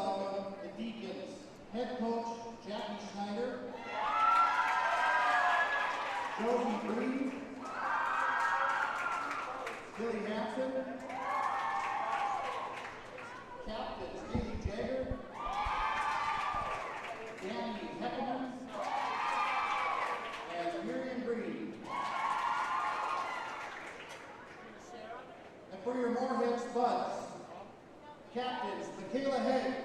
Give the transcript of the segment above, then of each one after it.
welcome the Deacons, head coach Jackie Schneider, Josie Green, Billy Hansen, captains Haley Jagger, Danny Heckerman, and Miriam Green. And for your Moorhead Spuds, captains Michaela Hay,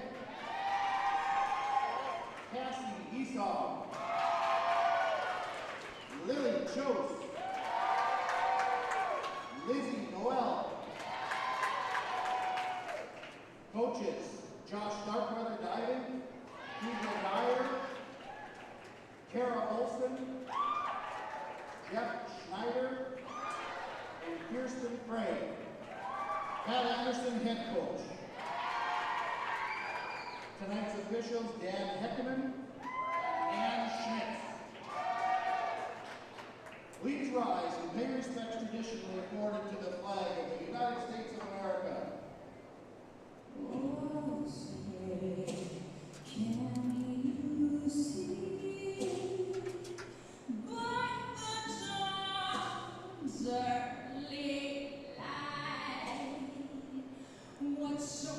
Cassie Esau, Lily Chose, Lizzie Noel, coaches Josh Starkweather Diving, Hugo Dyer, Kara Olson, Jeff Schneider, and Kirsten Frey. Pat Anderson, head coach. Tonight's officials, Dan Heckerman and Ann Schmitz. Please rise and pay respects traditionally accorded to the flag of the United States of America. Oh, say, can you see by the dawn's early light what so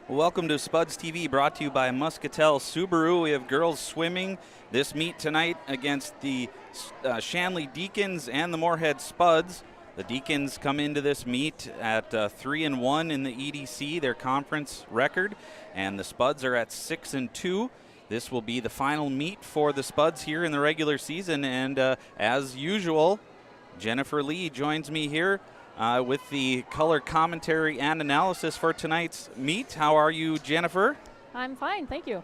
Welcome to Spuds TV, brought to you by Muscatel Subaru. We have girls swimming this meet tonight against the Shanley Deacons and the Moorhead Spuds. The Deacons come into this meet at 3-1 in the EDC, their conference record, and the Spuds are at 6-2. This will be the final meet for the Spuds here in the regular season, and as usual, Jennifer Lee joins me here with the color commentary and analysis for tonight's meet. How are you, Jennifer? I'm fine, thank you.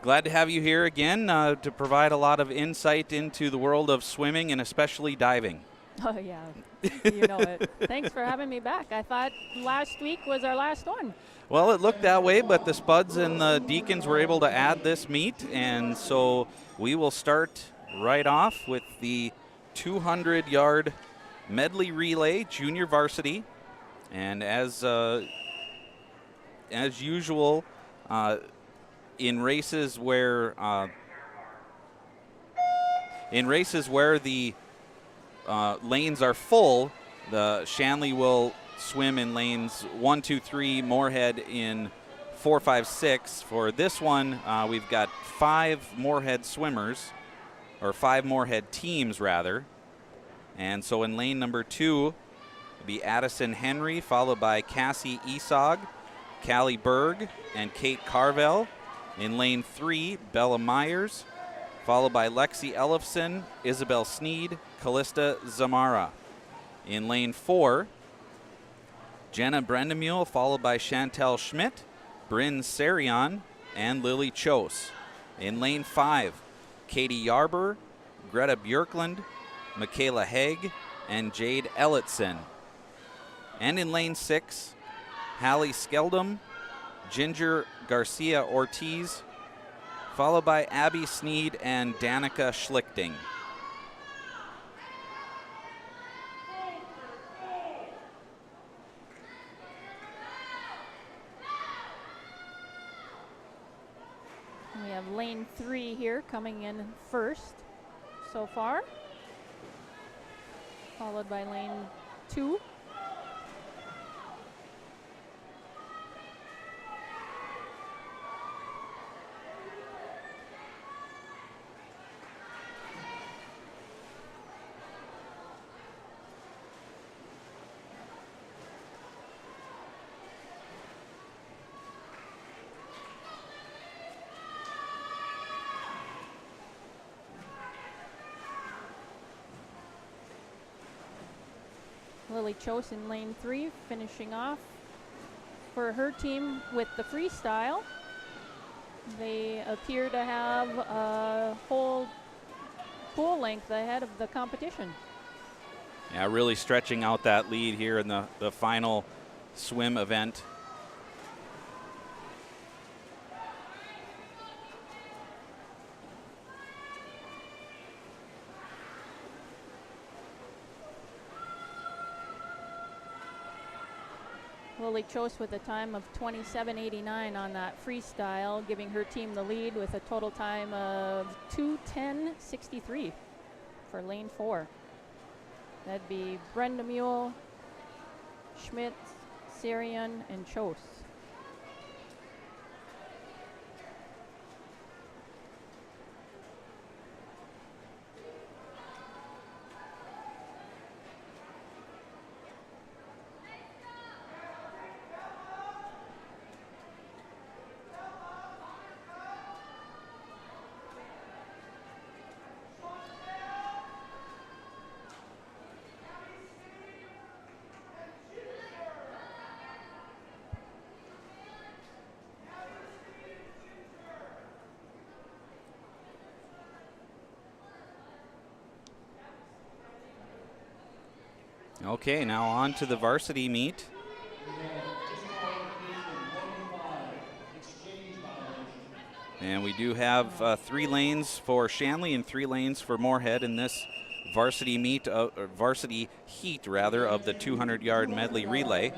Glad to have you here again to provide a lot of insight into the world of swimming and especially diving. Oh, yeah, you know it. Thanks for having me back. I thought last week was our last one. Well, it looked that way, but the Spuds and the Deacons were able to add this meet, and so we will start right off with the 200-yard medley relay, junior varsity, and as usual, in races where the lanes are full, the Shanley will swim in lanes 1, 2, 3, Moorhead in 4, 5, 6. For this one, we've got 5 Moorhead swimmers, or 5 Moorhead teams rather. And so in lane number 2, it'll be Addison Henry, followed by Cassie Esog, Callie Berg, and Kate Carvel. In lane 3, Bella Myers, followed by Lexi Ellefson, Isabel Sneed, Callista Zamara. In lane 4, Jenna Brendamule, followed by Chantel Schmidt, Bryn Sarion, and Lily Chose. In lane 5, Katie Yarber, Greta Björklund, Michaela Haig, and Jade Ellitson. And in lane 6, Hallie Skeldum, Ginger Garcia Ortiz, followed by Abby Sneed and Danica Schlichting. We have lane 3 here coming in first so far, followed by lane 2. Lily Chose in lane 3, finishing off for her team with the freestyle. They appear to have a whole pool length ahead of the competition. Yeah, really stretching out that lead here in the final swim event. Lily Chose with a time of 27:89 on that freestyle, giving her team the lead with a total time of 2:10:63 for lane 4. That'd be Brenda Mule, Schmidt, Sarian, and Chose. Okay, now on to the varsity meet. And we do have 3 lanes for Shanley and 3 lanes for Moorhead in this varsity meet, varsity heat rather, of the 200-yard medley relay.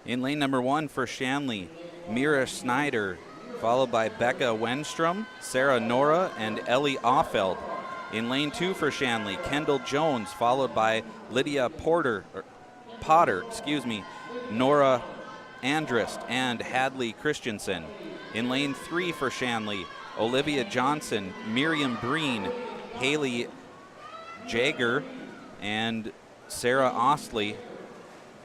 In lane number 1 for Shanley, Mira Snyder, followed by Becca Wenstrom, Sarah Nora, and Ellie Offeld. In lane 2 for Shanley, Kendall Jones, followed by Lydia Potter, Nora Andrist, and Hadley Christensen. In lane 3 for Shanley, Olivia Johnson, Miriam Breen, Haley Jager, and Sarah Ostley.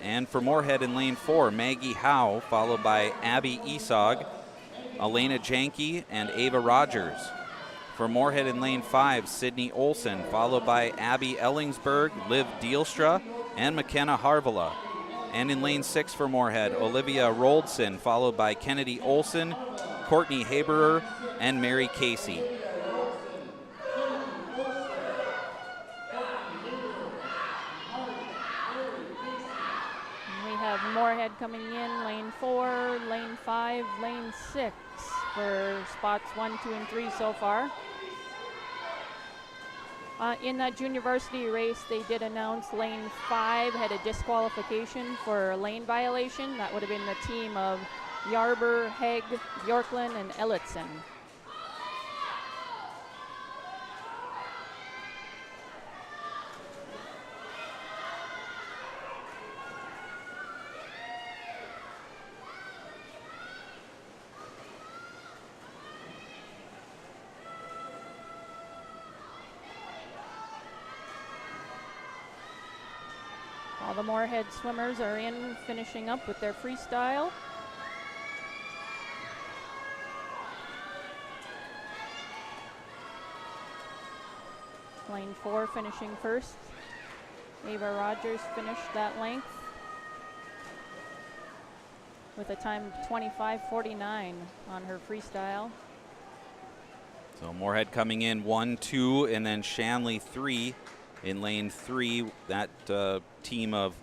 And for Moorhead in lane 4, Maggie Howe, followed by Abby Esog, Elena Janke, and Ava Rogers. For Moorhead in lane 5, Sydney Olson, followed by Abby Ellingsberg, Liv Dielstra, and McKenna Harvela. And in lane 6 for Moorhead, Olivia Roldson, followed by Kennedy Olson, Courtney Haberer, and Mary Casey. We have Moorhead coming in, lane 4, lane 5, lane 6 for spots 1, 2, and 3 so far. In that junior varsity race, they did announce lane 5 had a disqualification for a lane violation. That would have been the team of Yarber, Haig, Bjorklund, and Ellitson. All the Moorhead swimmers are in, finishing up with their freestyle. Lane 4 finishing first. Ava Rogers finished that length with a time of 25:49 on her freestyle. So Moorhead coming in 1, 2, and then Shanley 3 in lane 3. That team of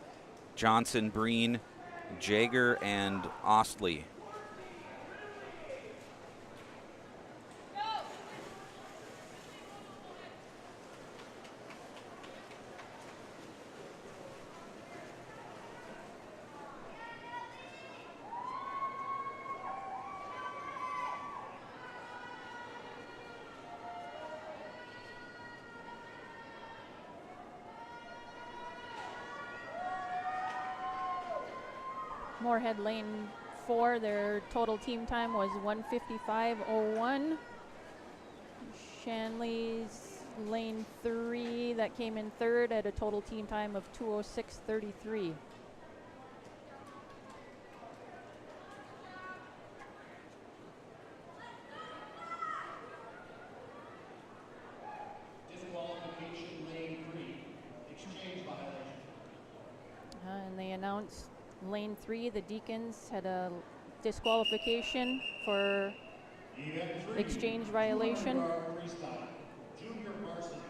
Johnson, Breen, Jager, and Ostley. Moorhead lane 4, their total team time was 1:55:01. Shanley's lane 3, that came in third, at a total team time of 2:06:33. Disqualification lane 3, exchange violation. And they announced lane 3, the Deacons had a disqualification for Event 3, exchange violation. 200-yard freestyle, junior varsity.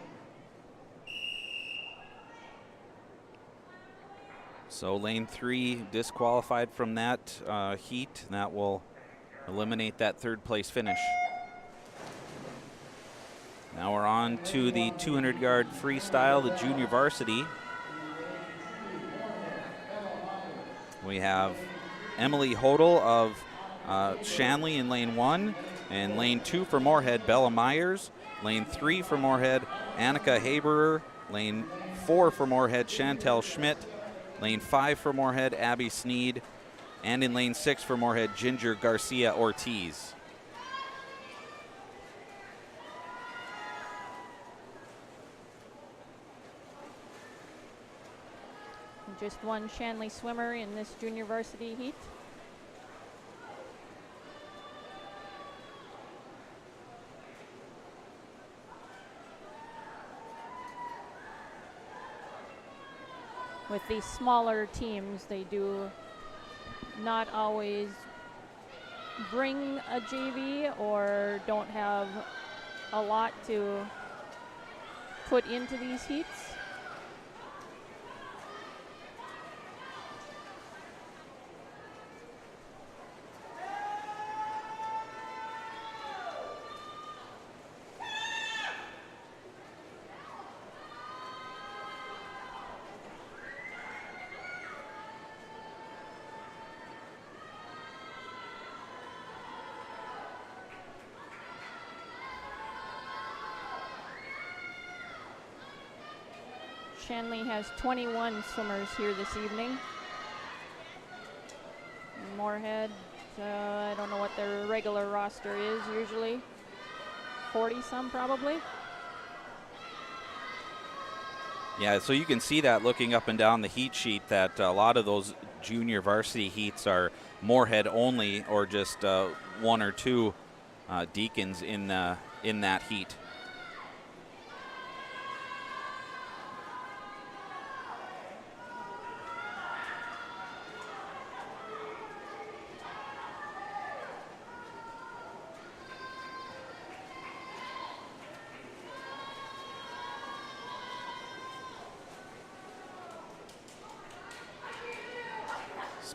So lane 3 disqualified from that heat. That will eliminate that third place finish. Now we're on to the 200-yard freestyle, the junior varsity. We have Emily Hodel of Shanley in lane 1, and lane 2 for Moorhead, Bella Myers. Lane 3 for Moorhead, Annika Haberer. Lane 4 for Moorhead, Chantel Schmidt. Lane 5 for Moorhead, Abby Sneed. And in lane 6 for Moorhead, Ginger Garcia Ortiz. Just one Shanley swimmer in this junior varsity heat. With these smaller teams, they do not always bring a JV or don't have a lot to put into these heats. Shanley has 21 swimmers here this evening. Moorhead, I don't know what their regular roster is usually. 40 some probably. Yeah, so you can see that looking up and down the heat sheet that a lot of those junior varsity heats are Moorhead only, or just 1 or 2 Deacons in that heat.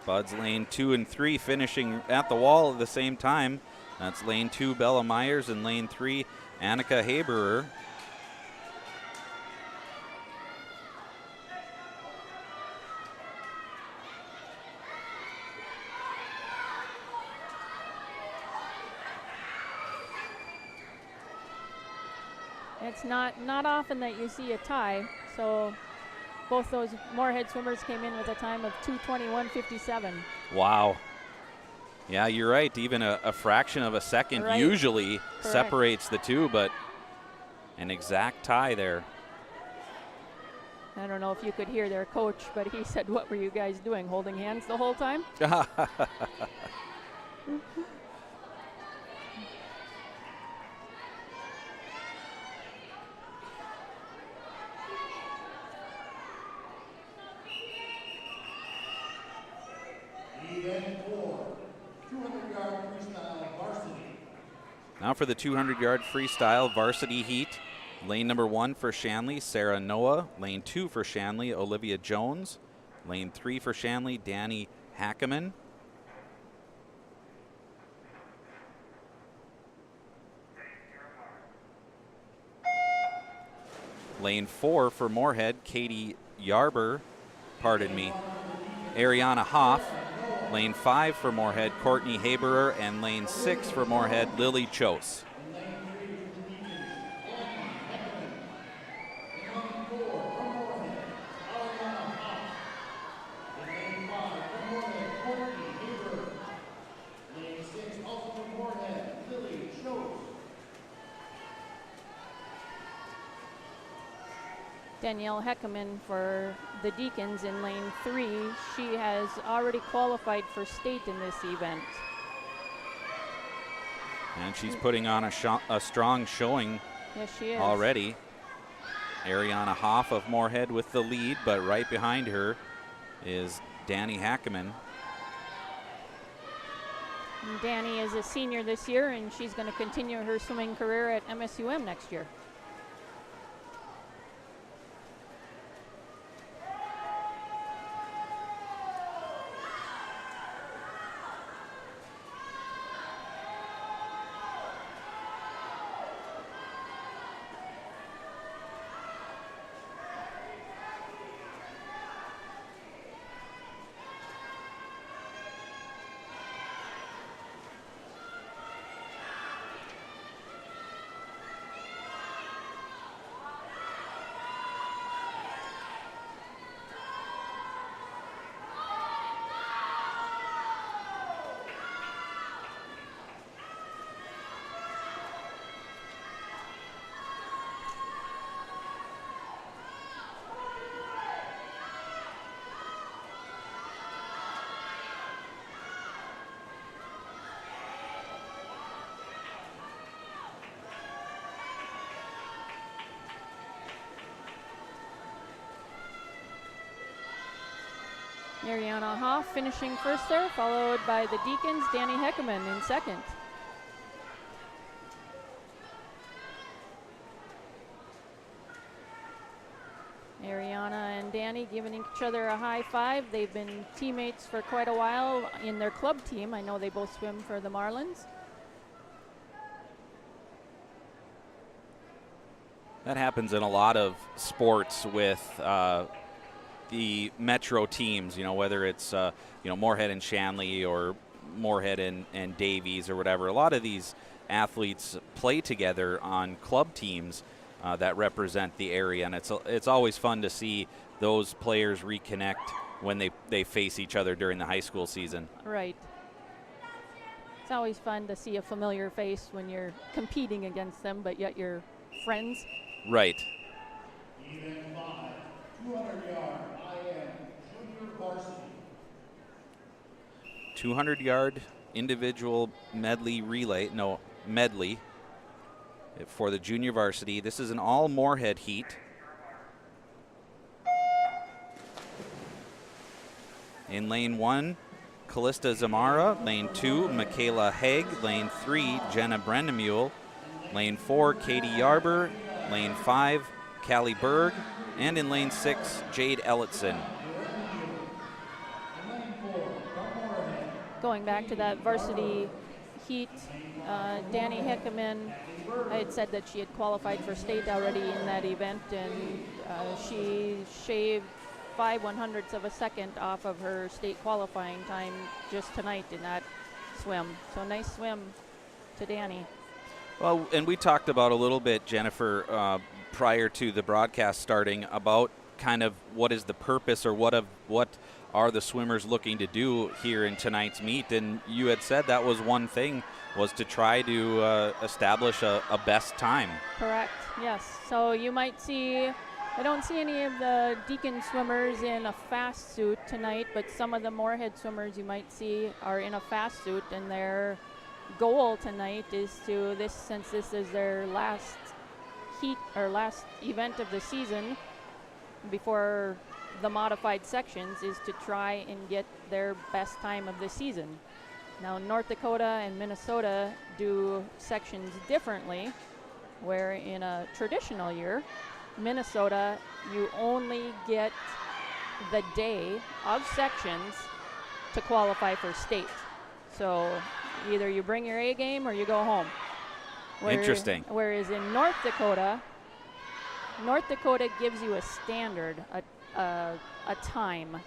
Spuds lane 2 and 3 finishing at the wall at the same time. That's lane 2, Bella Myers, and lane 3, Annika Haberer. It's not often that you see a tie, so both those Moorhead swimmers came in with a time of 2:21.57. Wow. Yeah, you're right. Even a fraction of a second Right. usually Correct. separates the two, but an exact tie there. I don't know if you could hear their coach, but he said, "What were you guys doing, holding hands the whole time?" Event 4, 200-yard freestyle varsity. Now for the 200-yard freestyle varsity heat. Lane number 1 for Shanley, Sarah Noah. Lane 2 for Shanley, Olivia Jones. Lane 3 for Shanley, Danny Hackeman. Lane 4 for Moorhead, Katie Yarber, Ariana Hoff. Lane 5 for Moorhead, Courtney Haberer, and lane 6 for Moorhead, Lily Chose. Danielle Heckerman for the Deacons in lane 3. She has already qualified for state in this event. And she's putting on a strong showing Yes, she is. already. Ariana Hoff of Moorhead with the lead, but right behind her is Danny Hackeman. And Danny is a senior this year, and she's going to continue her swimming career at MSUM next year. Ariana Hoff finishing first there, followed by the Deacons, Danny Heckerman in second. Ariana and Danny giving each other a high five. They've been teammates for quite a while in their club team. I know they both swim for the Marlins. That happens in a lot of sports with the metro teams, whether it's, Moorhead and Shanley or Moorhead and Davies or whatever. A lot of these athletes play together on club teams that represent the area, and it's always fun to see those players reconnect when they face each other during the high school season. Right. It's always fun to see a familiar face when you're competing against them, but yet you're friends. Right. Event 5, 200-yard IM junior varsity. 200-yard individual medley for the junior varsity. This is an all Moorhead heat. In lane 1, Callista Zamara. Lane 2, Michaela Haig. Lane 3, Jenna Brendemule. Lane 4, Katie Yarber. Lane 5, Callie Berg. And in lane 6, Jade Ellitson. In lane 4, going back to that varsity heat, Danny Hickaman, I had said that she had qualified for state already in that event, and she shaved 5/100ths of a second off of her state qualifying time just tonight in that swim. So nice swim to Danny. Well, and we talked about a little bit, Jennifer, prior to the broadcast starting, about kind of what is the purpose or what are the swimmers looking to do here in tonight's meet. And you had said that was one thing, was to try to establish a best time. Correct, yes. So you might see, I don't see any of the Deacon swimmers in a fast suit tonight, but some of the Moorhead swimmers you might see are in a fast suit, and their goal tonight is to, since this is their last heat or last event of the season before the modified sections, is to try and get their best time of the season. Now North Dakota and Minnesota do sections differently, where in a traditional year, Minnesota, you only get the day of sections to qualify for state. So either you bring your A game or you go home. Interesting. Whereas in North Dakota gives you a standard, a time.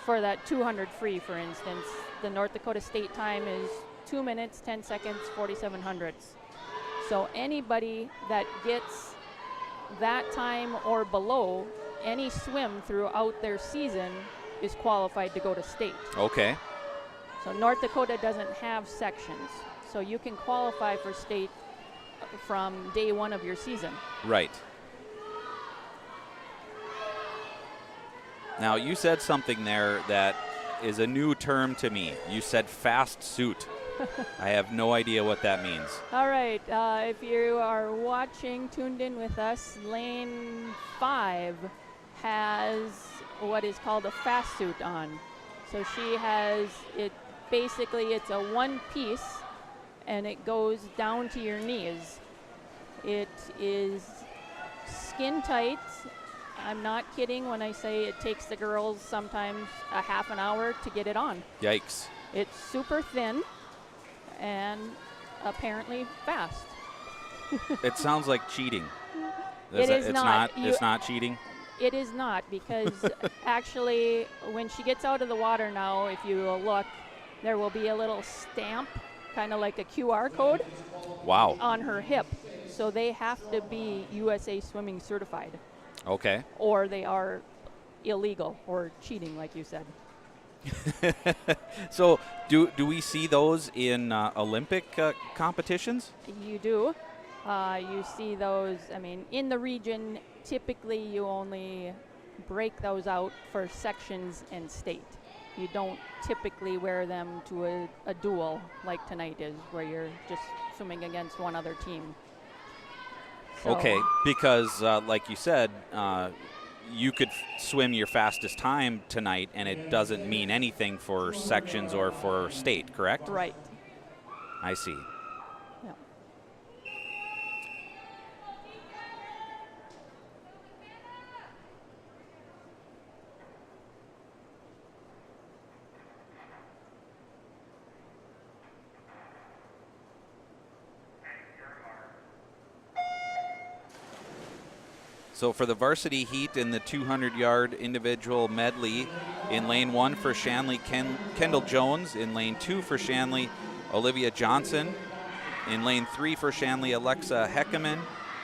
For that 200 free, for instance, the North Dakota state time is 2 minutes, 10 seconds, 47/100ths. So anybody that gets that time or below any swim throughout their season is qualified to go to state. Okay. So North Dakota doesn't have sections, so you can qualify for state from day one of your season. Right. Now, you said something there that is a new term to me. You said fast suit. I have no idea what that means. All right, if you are watching, tuned in with us, lane 5 has what is called a fast suit on. So she has it, basically it's a one piece and it goes down to your knees. It is skin tight. I'm not kidding when I say it takes the girls sometimes a half an hour to get it on. Yikes. It's super thin and apparently fast. It sounds like cheating. It's not. It's not cheating? It is not, because actually when she gets out of the water now, if you look, there will be a little stamp, kind of like a QR code. Wow. On her hip. So they have to be USA Swimming certified. Okay. Or they are illegal or cheating, like you said. So do we see those in Olympic competitions? You do. You see those, I mean, in the region, typically you only break those out for sections and state. You don't typically wear them to a duel like tonight is, where you're just swimming against one other team. So Okay, because like you said, you could swim your fastest time tonight and it doesn't mean anything for sections or for state, correct? Right. I see. Yeah. So for the varsity heat in the 200-yard individual medley, in lane 1 for Shanley, Kendall Jones. In lane 2 for Shanley, Olivia Johnson. In lane 3 for Shanley, Alexa Heckerman.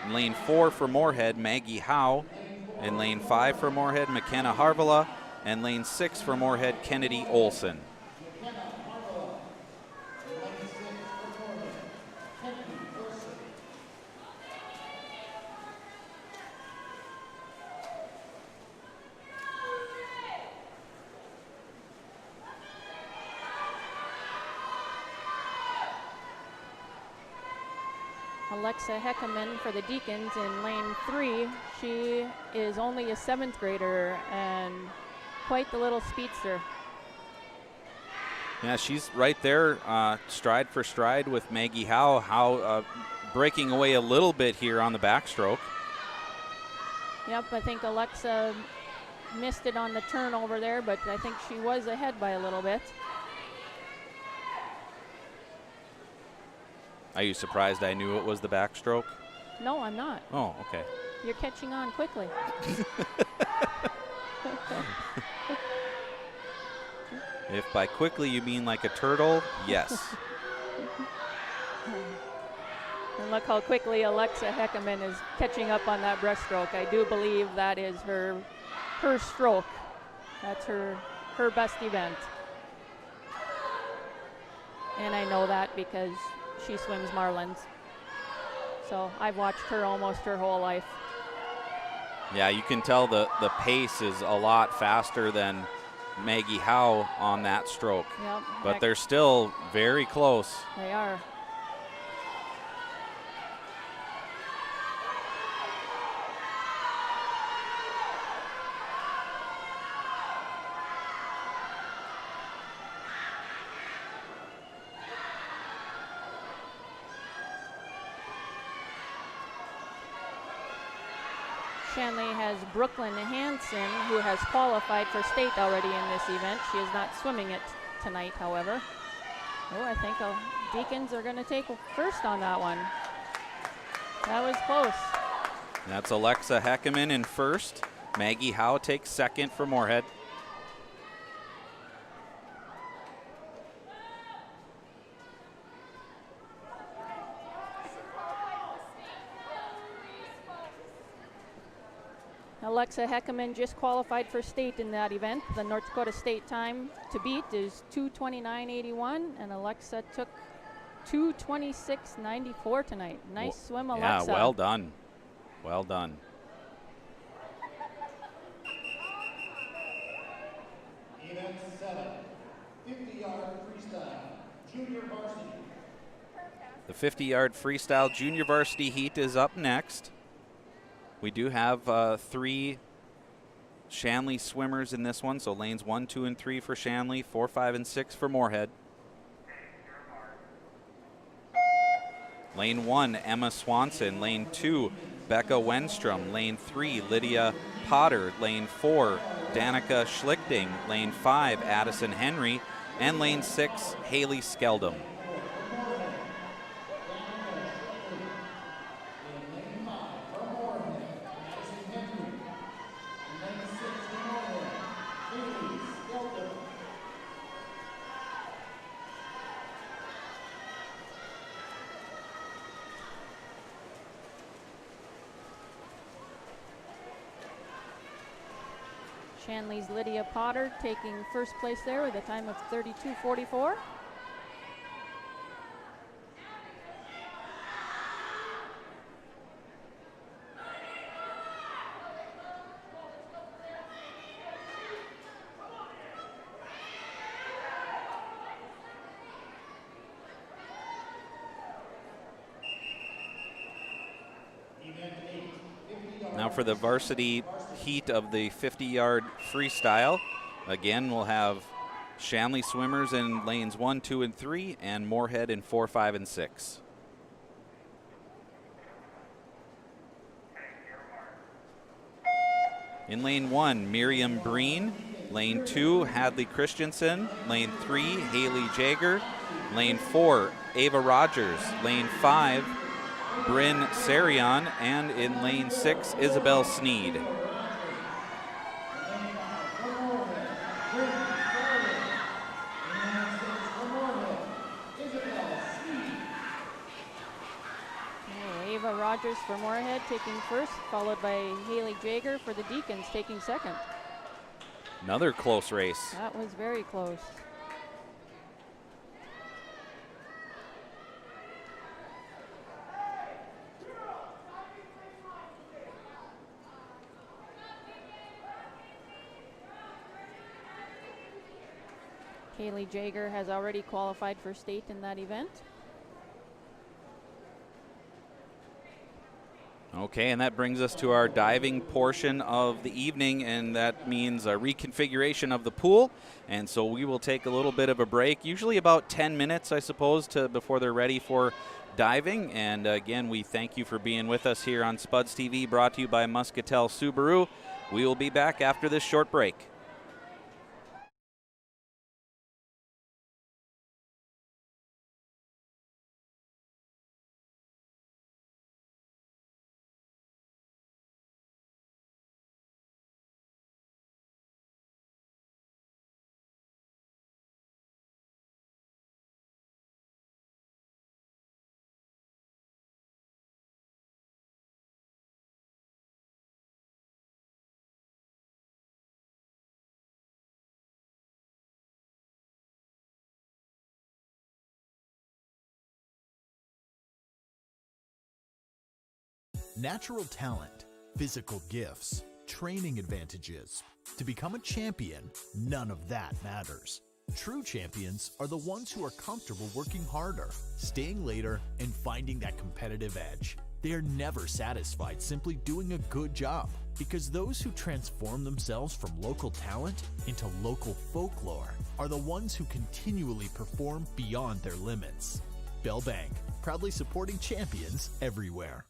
In lane 4 for Moorhead, Maggie Howe. In lane 5 for Moorhead, McKenna Harvala. And lane 6 for Moorhead, Kennedy Olson. Alexa Heckerman for the Deacons in lane 3. She is only a 7th grader and quite the little speedster. Yeah, she's right there, stride for stride with Maggie Howe. Howe breaking away a little bit here on the backstroke. Yep, I think Alexa missed it on the turn over there, but I think she was ahead by a little bit. Are you surprised I knew it was the backstroke? No, I'm not. Oh, okay. You're catching on quickly. If by quickly you mean like a turtle, yes. And look how quickly Alexa Heckerman is catching up on that breaststroke. I do believe that is her stroke. That's her best event. And I know that because she swims Marlins. So I've watched her almost her whole life. Yeah, you can tell the pace is a lot faster than Maggie Howe on that stroke. Yep. But they're still very close. They are. Shanley has Brooklyn Hansen, who has qualified for state already in this event. She is not swimming it tonight, however. Oh, I think Deacons are going to take first on that one. That was close. That's Alexa Heckerman in first. Maggie Howe takes second for Moorhead. Alexa Heckerman just qualified for state in that event. The North Dakota state time to beat is 2:29.81, and Alexa took 2:26.94 tonight. Nice swim, Alexa. Yeah, well done. Well done. Event 7, 50-yard freestyle, junior varsity. The 50-yard freestyle junior varsity heat is up next. We do have 3 Shanley swimmers in this one, so lanes 1, 2, and 3 for Shanley, 4, 5, and 6 for Moorhead. Lane 1, Emma Swanson. Lane 2, Becca Wenstrom. Lane 3, Lydia Potter. Lane 4, Danica Schlichting. Lane 5, Addison Henry. And lane 6, Haley Skeldum. Shanley's Lydia Potter taking first place there with a time of 32:44. Now for the varsity heat of the 50-yard freestyle. Again, we'll have Shanley swimmers in lanes 1, 2, and 3, and Moorhead in 4, 5, and 6. In lane 1, Miriam Breen. Lane 2, Hadley Christensen. Lane 3, Haley Jager. Lane 4, Ava Rogers. Lane 5, Bryn Sarion. And in lane 6, Isabel Sneed. Ava Rogers for Moorhead taking first, followed by Haley Jager for the Deacons taking second. Another close race. That was very close. Haley Jager has already qualified for state in that event. Okay, and that brings us to our diving portion of the evening, and that means a reconfiguration of the pool. And so we will take a little bit of a break, usually about 10 minutes, I suppose, before they're ready for diving. And again, we thank you for being with us here on Spuds TV, brought to you by Muscatel Subaru. We will be back after this short break. Natural talent, physical gifts, training advantages. To become a champion, none of that matters. True champions are the ones who are comfortable working harder, staying later, and finding that competitive edge. They are never satisfied simply doing a good job, because those who transform themselves from local talent into local folklore are the ones who continually perform beyond their limits. Bell Bank, proudly supporting champions everywhere.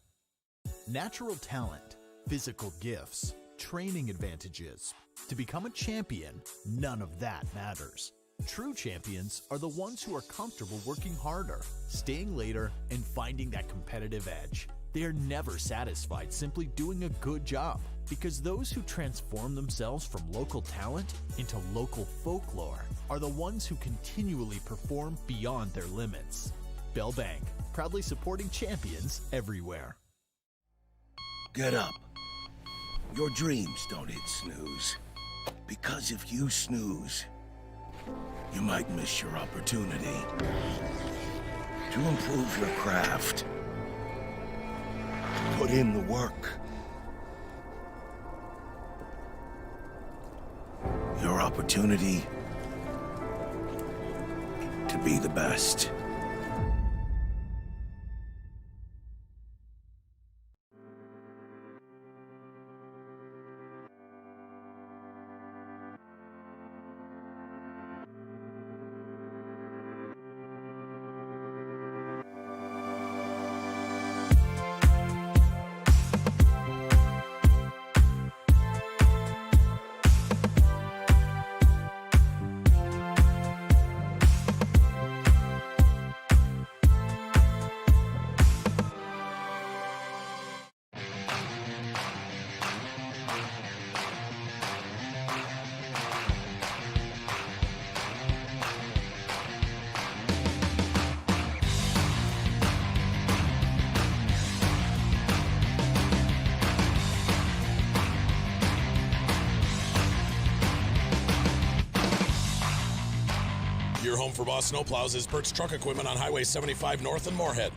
Natural talent, physical gifts, training advantages. To become a champion, none of that matters. True champions are the ones who are comfortable working harder, staying later, and finding that competitive edge. They are never satisfied simply doing a good job, because those who transform themselves from local talent into local folklore are the ones who continually perform beyond their limits. Bell Bank, proudly supporting champions everywhere. Get up. Your dreams don't hit snooze. Because if you snooze, you might miss your opportunity to improve your craft. Put in the work. Your opportunity to be the best. Your home for Boss Snowplows is Bert's Truck Equipment on Highway 75 North in Moorhead.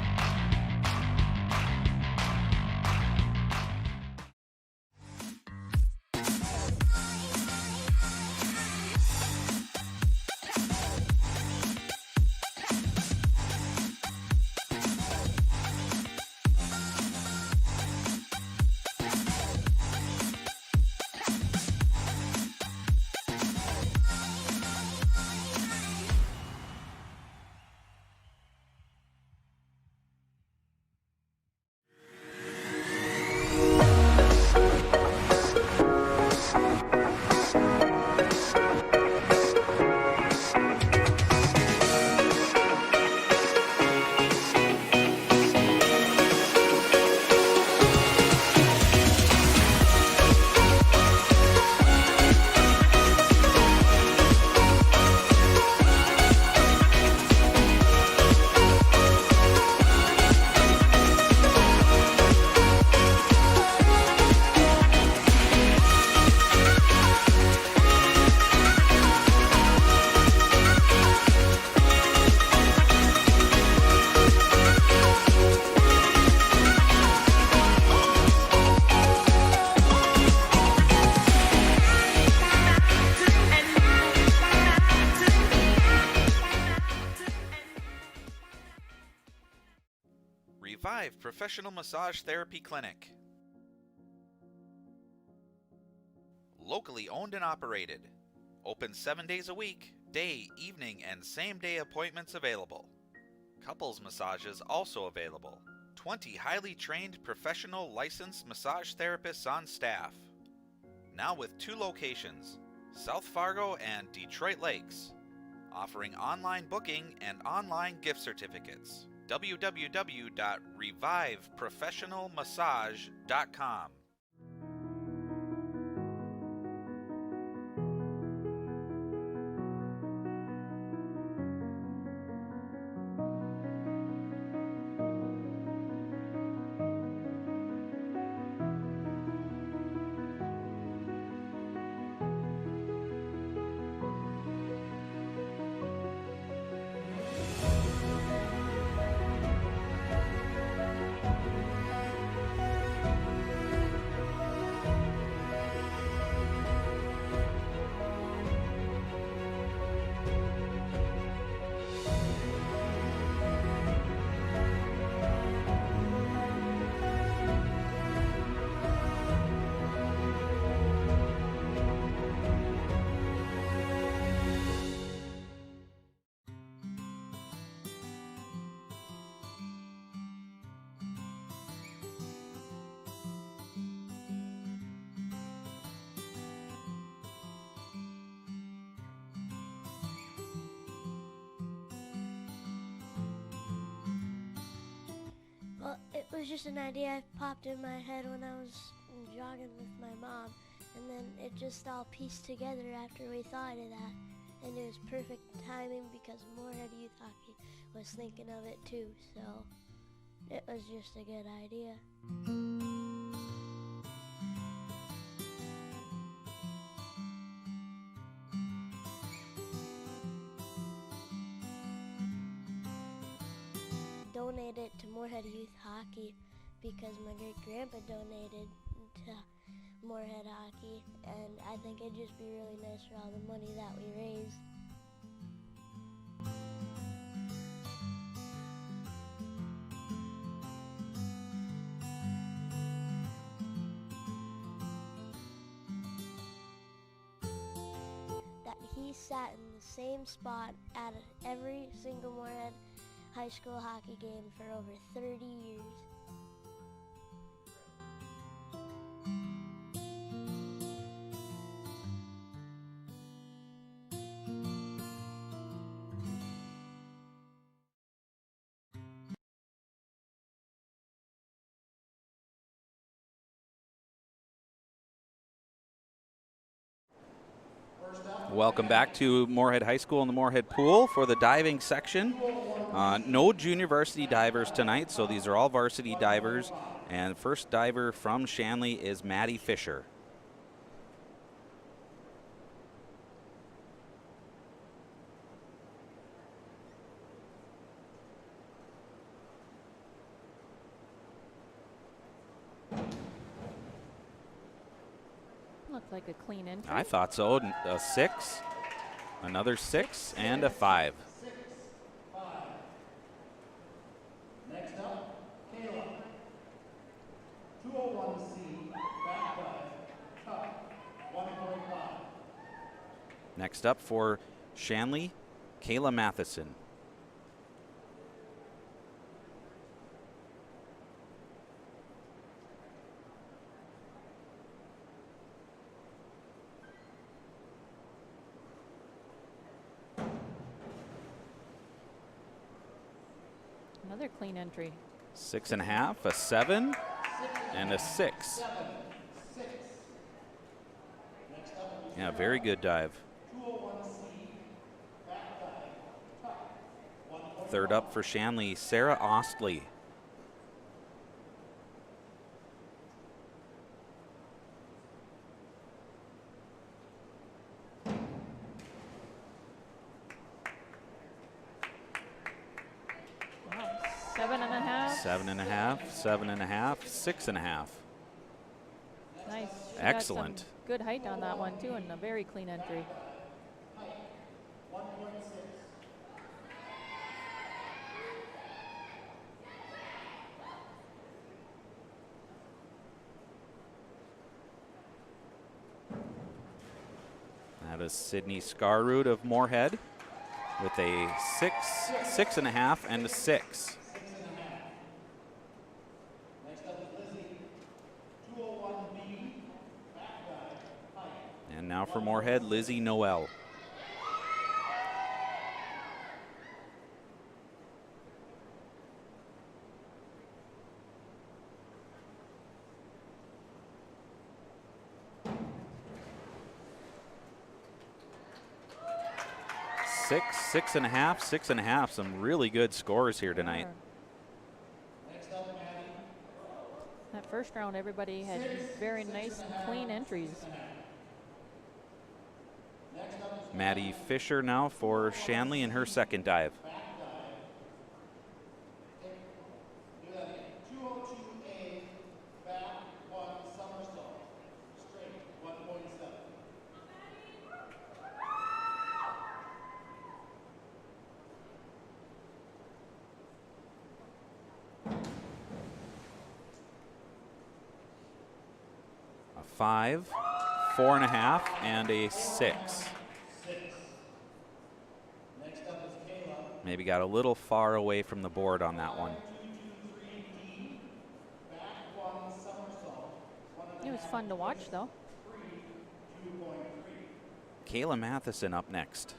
Revive Professional Massage Therapy Clinic. Locally owned and operated. Open 7 days a week, day, evening, and same-day appointments available. Couples massages also available. 20 highly trained professional licensed massage therapists on staff. Now with 2 locations, South Fargo and Detroit Lakes, offering online booking and online gift certificates. www.reviveprofessionalmassage.com. was just an idea I popped in my head when I was jogging with my mom, and then it just all pieced together after we thought of that. And it was perfect timing because Moorhead Youth Hockey was thinking of it too, so it was just a good idea. Donated to Moorhead Youth Hockey because my great-grandpa donated to Moorhead Hockey, and I think it'd just be really nice for all the money that we raised. That he sat in the same spot at every single Moorhead high school hockey game for over 30 years. Welcome back to Moorhead High School in the Moorhead Pool for the diving section. No junior varsity divers tonight, so these are all varsity divers. And first diver from Shanley is Maddie Fisher. Looked like a clean entry. I thought so. A 6, another 6, and a 5. 6-5. Next up, Kayla. 201C, back dive, cut, 1.5. Next up for Shanley, Kayla Matheson. Another clean entry. 6.5, a 7, and a 6. Yeah, very good dive. Third up for Shanley, Sarah Ostley. Wow, 7.5. 7.5, 7.5, 6.5. Nice. She got Excellent. some good height on that one too, and a very clean entry. That is Sydney Scarroot of Moorhead with a 6, 6.5, and a 6. And now for Moorhead, Lizzie Noel. Six and a half. Some really good scores here tonight. That first round, everybody had very nice and clean entries. Maddie Fisher now for Shanley in her second dive. A 5, 4.5, and a 6. Maybe got a little far away from the board on that one. It was fun to watch, though. Kayla Matheson up next.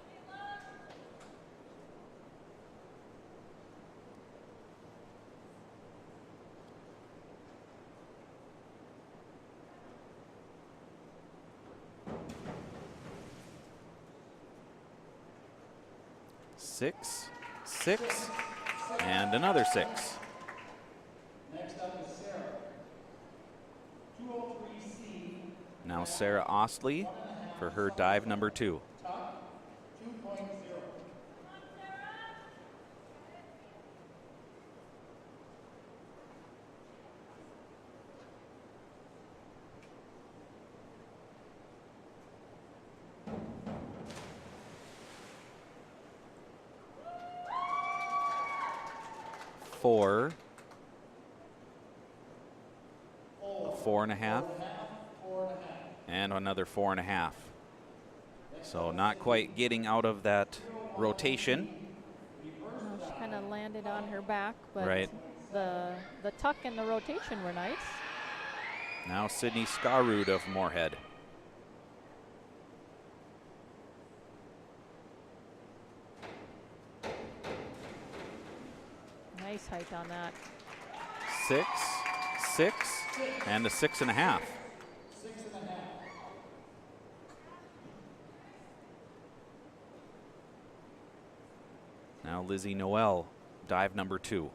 6, 6, and another 6. Next up is Sarah. 203C. Now Sarah Ostley for her dive number 2. Tuck 2.0. 4, a 4.5, and another 4.5. So not quite getting out of that rotation. Well, she kind of landed on her back, but Right. the tuck and the rotation were nice. Now Sydney Scarrood of Moorhead. Nice height on that. 6, 6, and a 6.5. Now Lizzie Noel, dive number 2.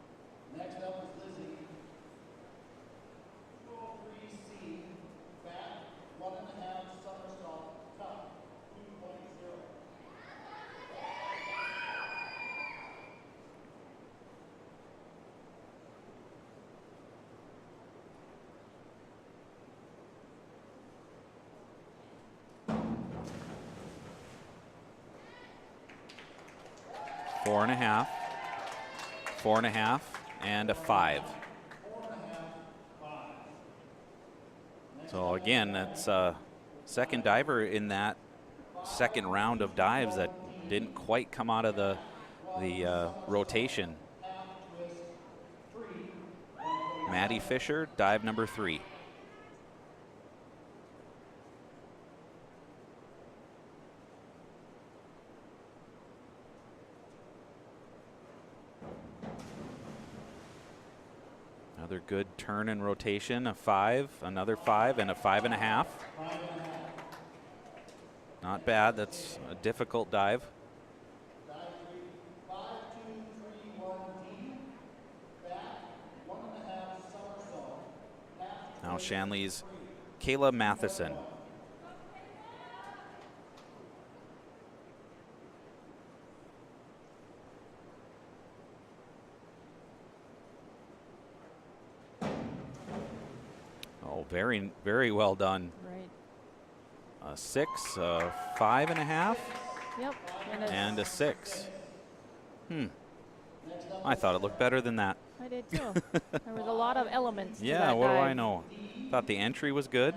Next up is Lizzie. 203C. Back 1.5 somersault. Tuck 2.0. 4.5, 4.5, and a 5. So again, that's second diver in that second round of dives that didn't quite come out of the rotation. Maddie Fisher, dive number 3. Another good turn and rotation, a 5, another 5, and a 5.5. Not bad, that's a difficult dive. Dive 5231D. Back 1.5 somersault. Now Shanley's Kayla Matheson. Oh, very, very well done. Right. A 6, a 5.5, Yep. and a 6. I thought it looked better than that. I did too. There was a lot of elements to Yeah, that what do I dive. know? Thought the entry was good.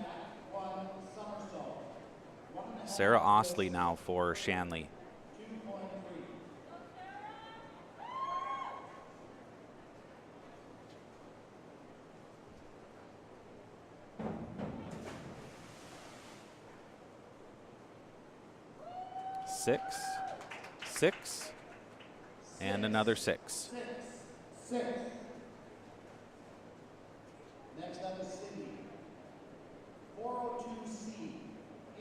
Sarah Ostley now for Shanley. 6, 6, and another 6. 6. Next up is Sydney. 402C.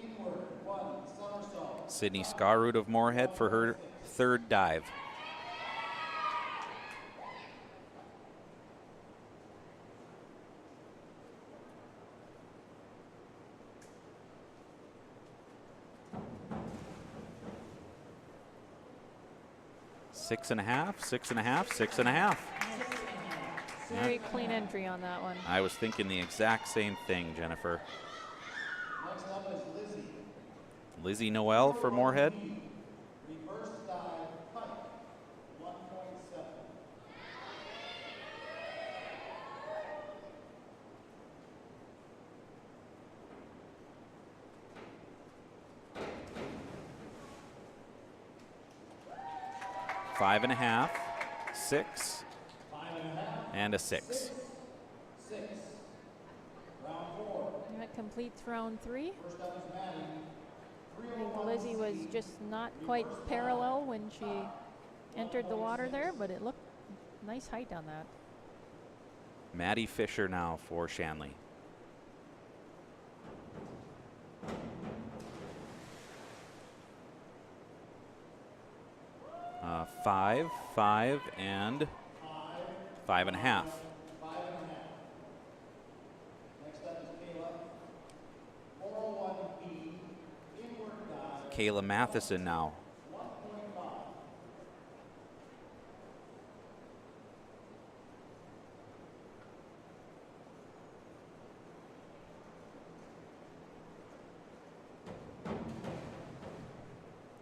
Inward 1 somersault. Sydney Scarrood of Moorhead for her third dive. Six and a half, 6.5, 6.5. Very clean entry on that one. I was thinking the exact same thing, Jennifer. Next up is Lizzie. Lizzie Noel for Moorhead. Reverse dive pike 1.7. 5.5, 6, and a 6. 6. Round 4. And that completes round 3. First up is Maddie. I think Lizzie was just not quite parallel when she entered the water there, but it looked nice height on that. Maddie Fisher now for Shanley. 5, 5, and 5.5. Next up is Kayla. 401B, inward dive, Kayla Matheson now. 1.5.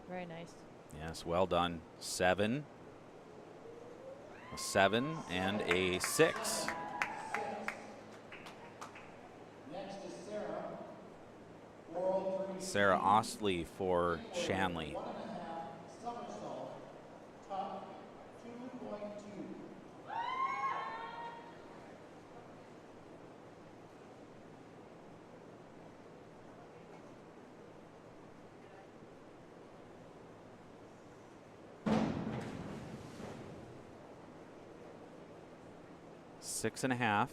Very nice. Yes, well done. 7, a 7, and a 6. Next is Sarah. 403, Sarah Ostley for Shanley. 1.5 somersault, tuck, 2.2. Six and a half,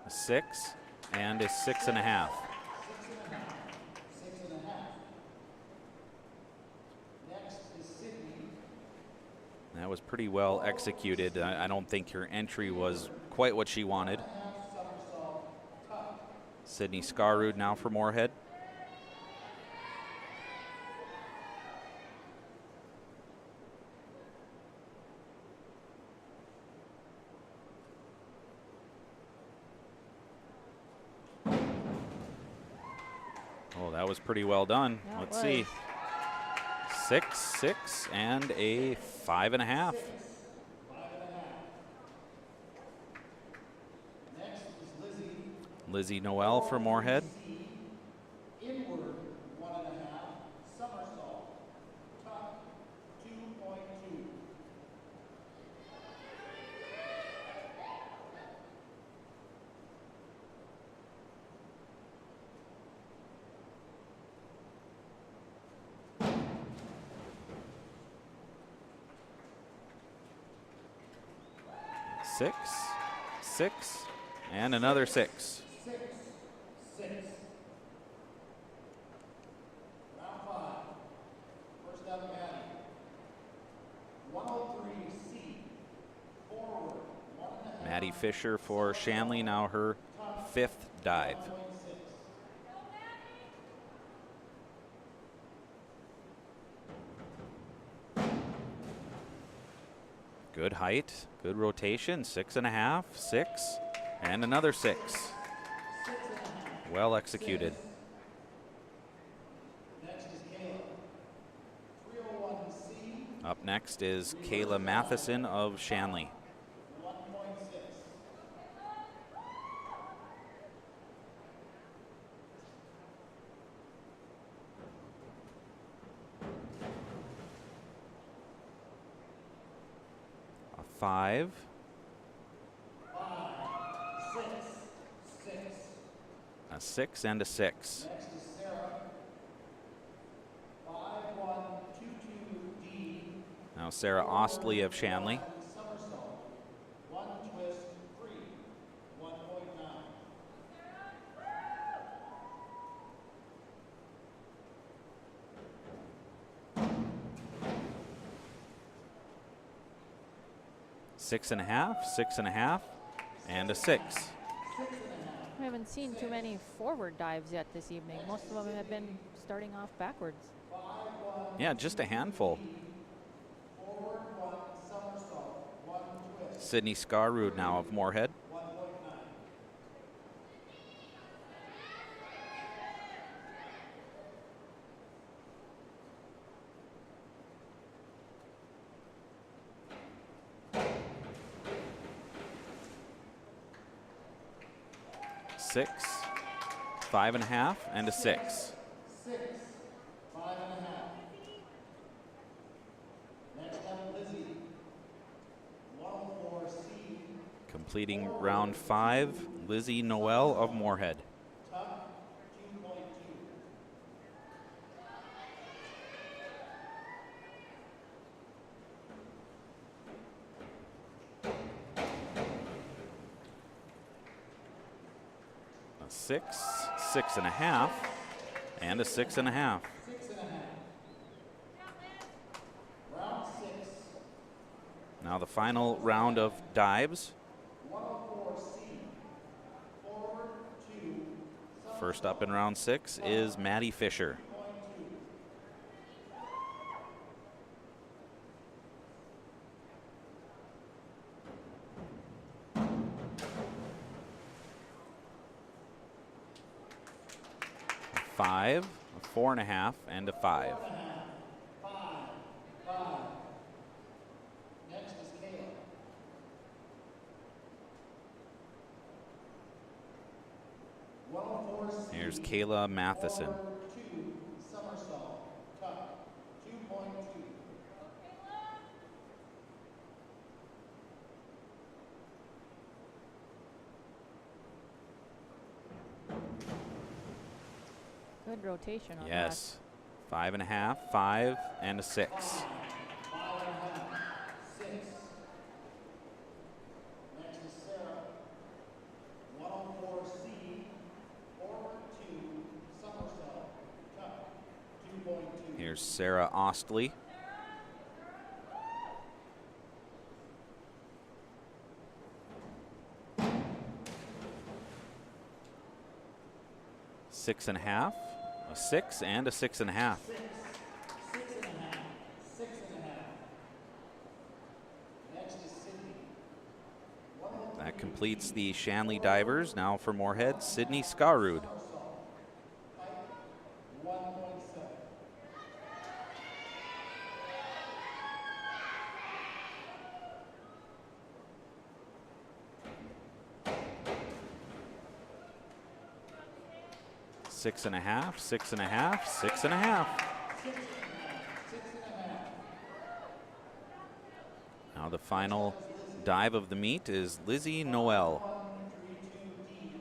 a 6, and a 6.5. 6.5. 6.5. Next is Sydney. That was pretty well executed. I don't think her entry was quite what she wanted. 1.5 somersault, tuck. Sydney Scarrood now for Moorhead. Oh, that was pretty well done. Yeah, it Let's see. was. 6, 6, and a 5.5. 5.5. Next is Lizzie. Lizzie Noel for Moorhead. C, inward 1.5 somersault, tuck, 2.2. Six, 6, and another 6. 6, 6. Round 5. First up, Maddie. 103C, forward 1.5. Maddie Fisher for Shanley, now her 5th dive. 1.6. Good height, good rotation. 6.5, 6, and another 6. Well executed. Next is Kayla. 301C, Up next is Kayla Matheson of Shanley. 1.6. A 5, 5, 6, 6. a 6, and a 6. Next is Sarah. 5122D. Now Sarah Ostley of Shanley. Somersault. 1 twist, 3. 1.9. Six and a half, 6.5, and a 6. We haven't seen too many forward dives yet this evening. Most of them have been starting off backwards. Yeah, just a handful. Forward 1 somersault. 1 twist. Sydney Scarrood now of Moorhead. 1.9. Six, 5.5, and a 6. 6, 5.5. Next up, Lizzie. 104C, Completing round 5, Lizzie Noel of Moorhead. tuck, 2.2. A 6, 6.5, and a 6.5. 6.5. Round 6, Now the final round of dives. First up in round 6 is Maddie Fisher. A 5, a 4.5, and a 5. Next is Kayla. Here's Kayla Matheson. 2, somersault, tuck, 2.2. Good rotation on Yes. 5.5, 5, and a 6. 5.5, 6. Next is Sarah. 104C, forward 2, somersault, tuck, 2.2. Here's Sarah Ostley. Six and a half, a 6, and a 6.5. 6.5, 6.5. Next is Sydney. That completes the Shanley divers. Now for Moorhead, Sydney Skarud. 1.7. 6.5, 6.5, 6.5. Now the final dive of the meet is Lizzie Noel. 132D,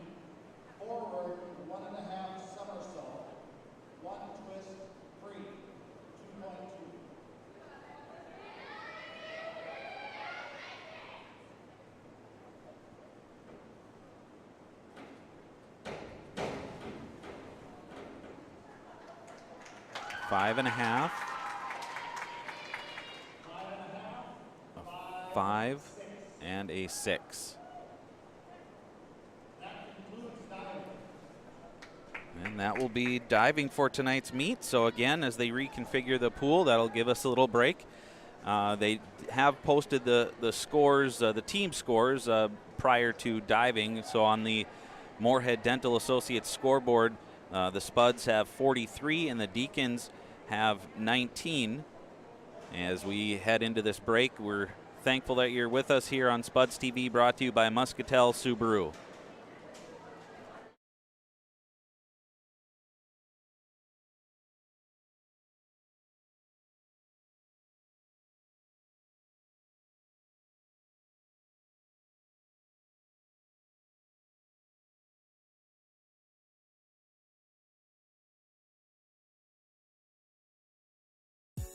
forward 1.5 somersault, 1 twist free, 2.2. 5.5, a 5, and a 6. And that will be diving for tonight's meet. So again, as they reconfigure the pool, that'll give us a little break. They have posted the scores, the team scores, prior to diving. So on the Moorhead Dental Associates scoreboard, the Spuds have 43 and the Deacons have 19. As we head into this break, we're thankful that you're with us here on Spuds TV, brought to you by Muscatel Subaru.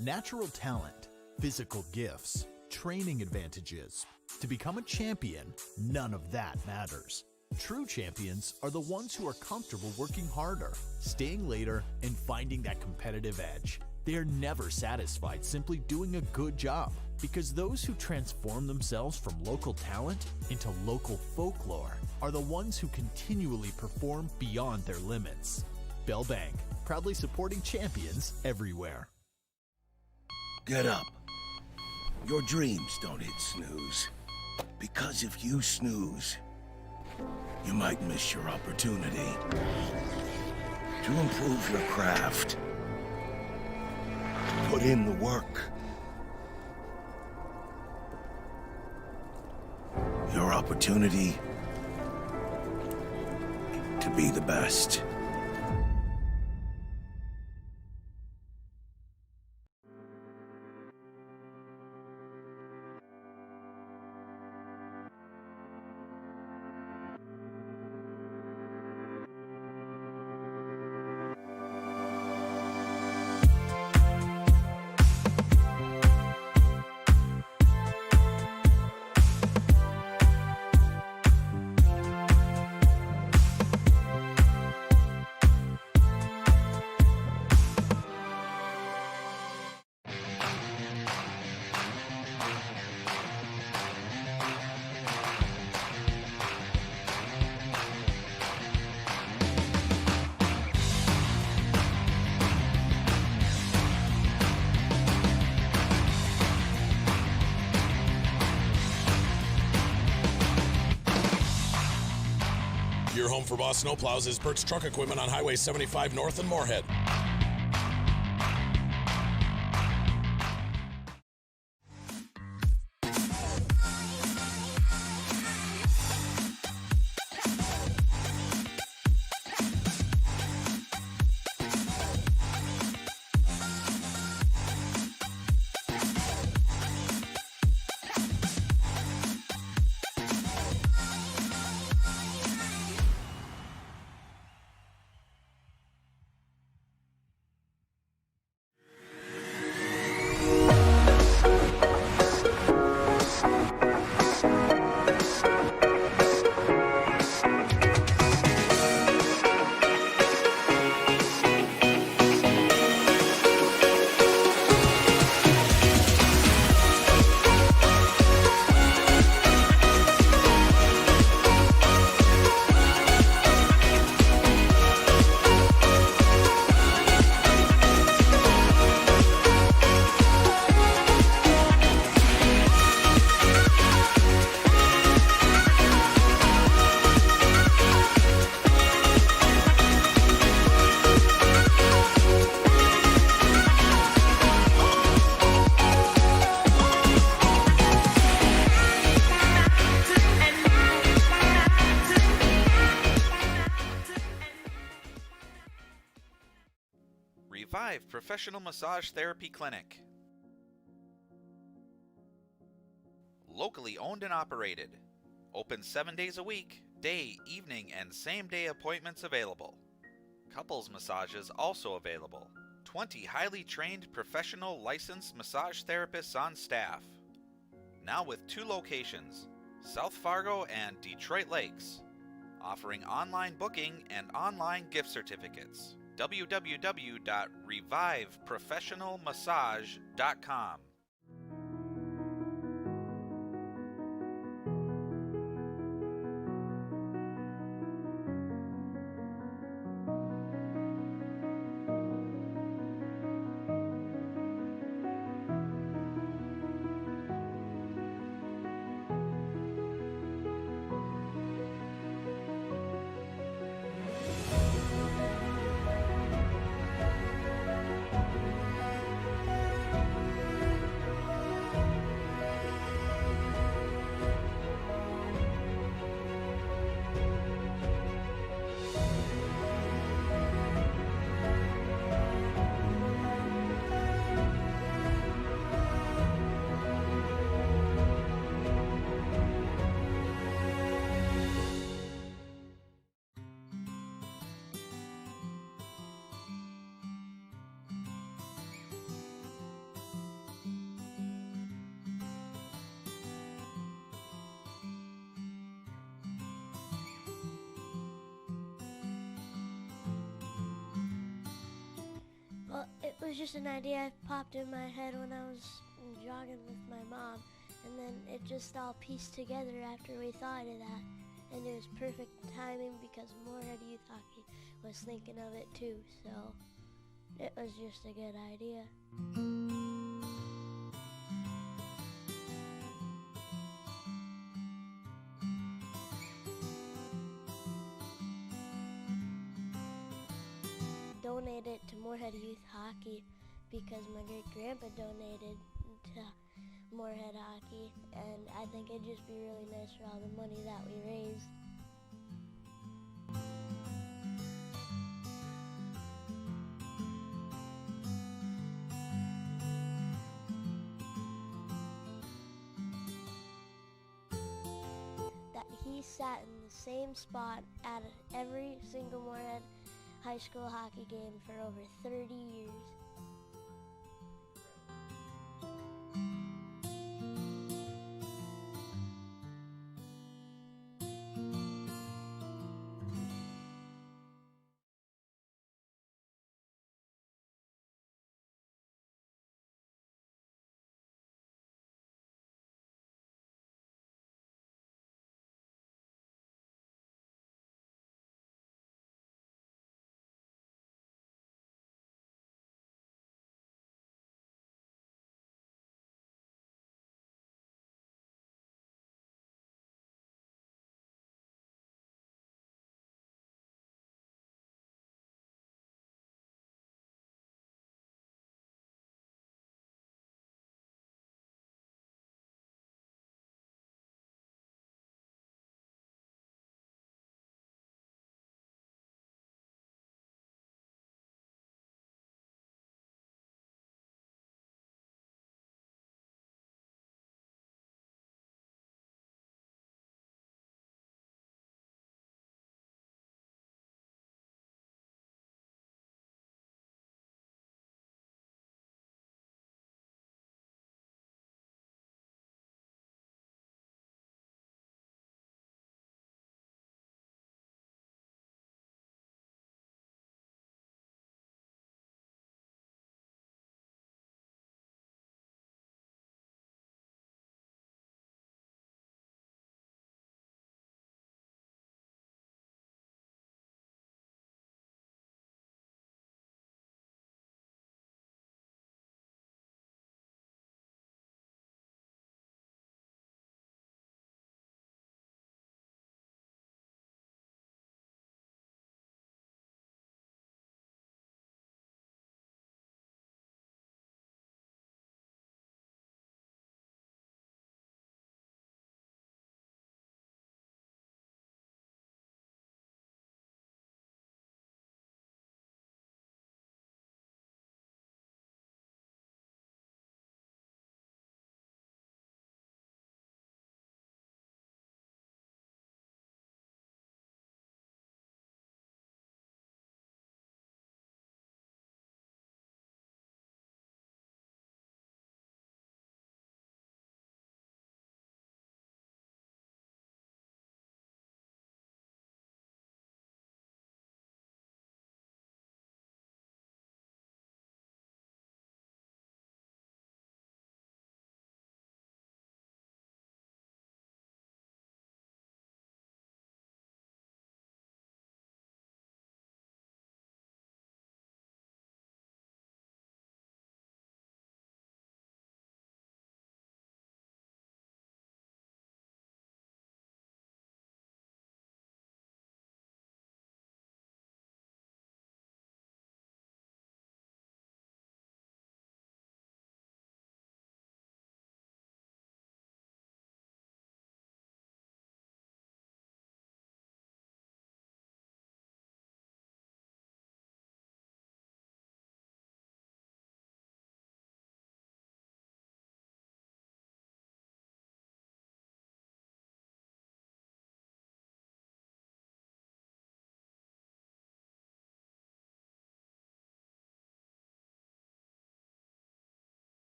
Natural talent, physical gifts, training advantages. To become a champion, none of that matters. True champions are the ones who are comfortable working harder, staying later, and finding that competitive edge. They are never satisfied simply doing a good job, because those who transform themselves from local talent into local folklore are the ones who continually perform beyond their limits. Bell Bank, proudly supporting champions everywhere. Get up. Your dreams don't hit snooze. Because if you snooze, you might miss your opportunity to improve your craft. Put in the work. Your opportunity to be the best. home for Boss Snowplows is Bert's Truck Equipment on Highway 75 North in Moorhead. Revive Professional Massage Therapy Clinic. Locally owned and operated. Open 7 days a week, day, evening, and same-day appointments available. Couples massages also available. 20 highly trained professional licensed massage therapists on staff. Now with 2 locations, South Fargo and Detroit Lakes. Offering online booking and online gift certificates. www.reviveprofessionalmassage.com. Well, it was just an idea popped in my head when I was jogging with my mom, and then it just all pieced together after we thought of that. And it was perfect timing because Moorhead Youth Hockey was thinking of it too, so it was just a good idea. Donated to Moorhead Youth Hockey because my great-grandpa donated to Moorhead Hockey, and I think it'd just be really nice for all the money that we raised. That he sat in the same spot at every single Moorhead high school hockey game for over 30 years.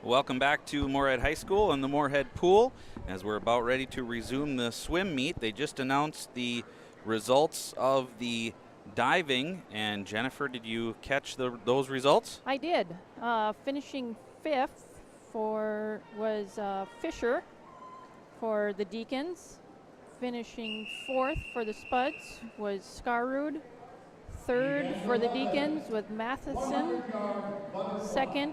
Welcome back to Moorhead High School and the Moorhead Pool. As we're about ready to resume the swim meet, they just announced the results of the diving. And Jennifer, did you catch those results? I did. Finishing 5th was Fisher for the Deacons. Finishing 4th for the Spuds was Skarrud. 3rd for the Deacons with Matheson. 2nd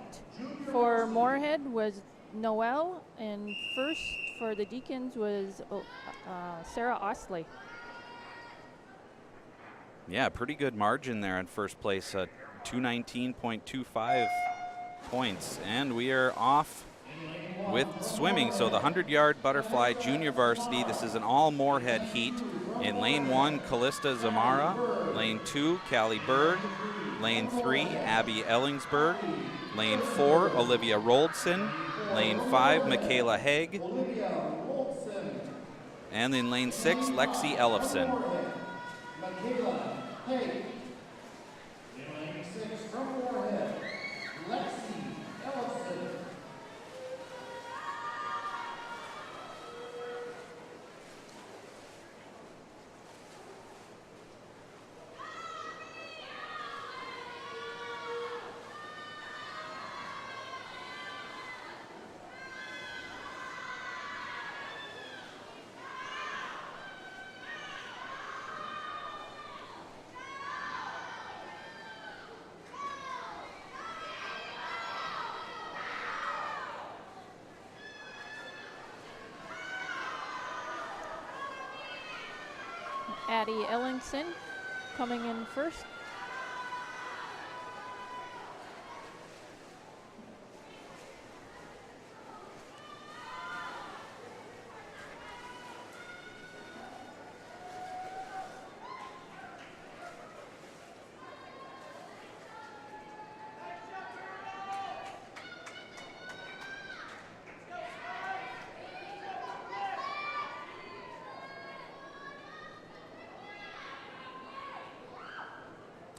for Moorhead was Noel, and 1st for the Deacons was Sarah Ostley. Yeah, pretty good margin there in first place, 219.25 points. And we are off with swimming. So the 100-yard butterfly junior varsity, this is an all Moorhead heat. In lane 1, Callista Zamara. Lane 2, Callie Berg. Lane 3, Abby Ellingsberg. Lane 4, Olivia Roldson. Lane 5, Michaela Haig. And in lane 6, Lexi Ellefson. Michaela Haig. In lane 6 from Moorhead, Lexi Ellison. Addie Ellingson coming in first.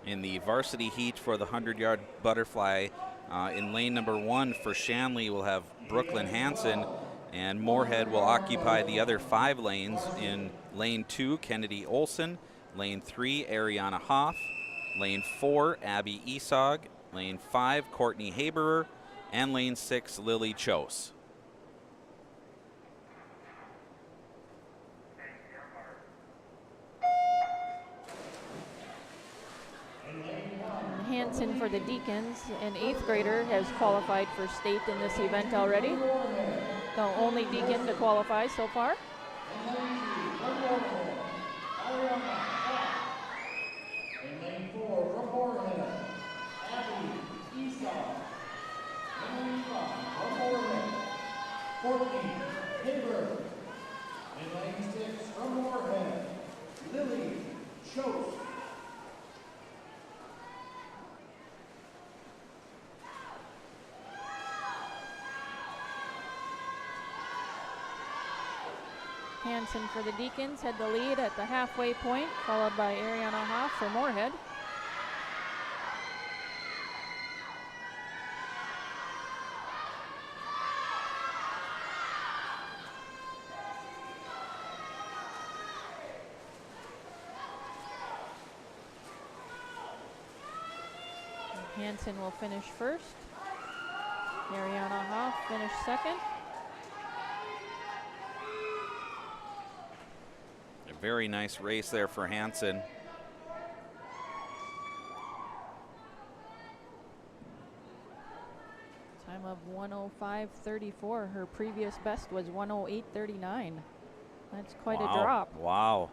In the varsity heat for the 100-yard butterfly, in lane number 1 for Shanley, we'll have Brooklyn Hansen, and Moorhead will occupy the other 5 lanes. In lane 2, Kennedy Olson. Lane 3, Ariana Hoff. Lane 4, Abby Esog. Lane 5, Courtney Haberer. And lane 6, Lily Chose. Hansen for the Deacons, an 8th grader, has qualified for state in this event already. The only Deacon to qualify so far. In lane 4 from Moorhead, Abby Esau. In lane 5 from Moorhead, Courtney Haber. In lane 6 from Moorhead, Lily Chose. Hansen for the Deacons had the lead at the halfway point, followed by Ariana Hoff for Moorhead. Hansen will finish first. Ariana Hoff finished second. A very nice race there for Hansen. Time of 1:05:34. Her previous best was 1:08:39. That's quite a drop. Wow.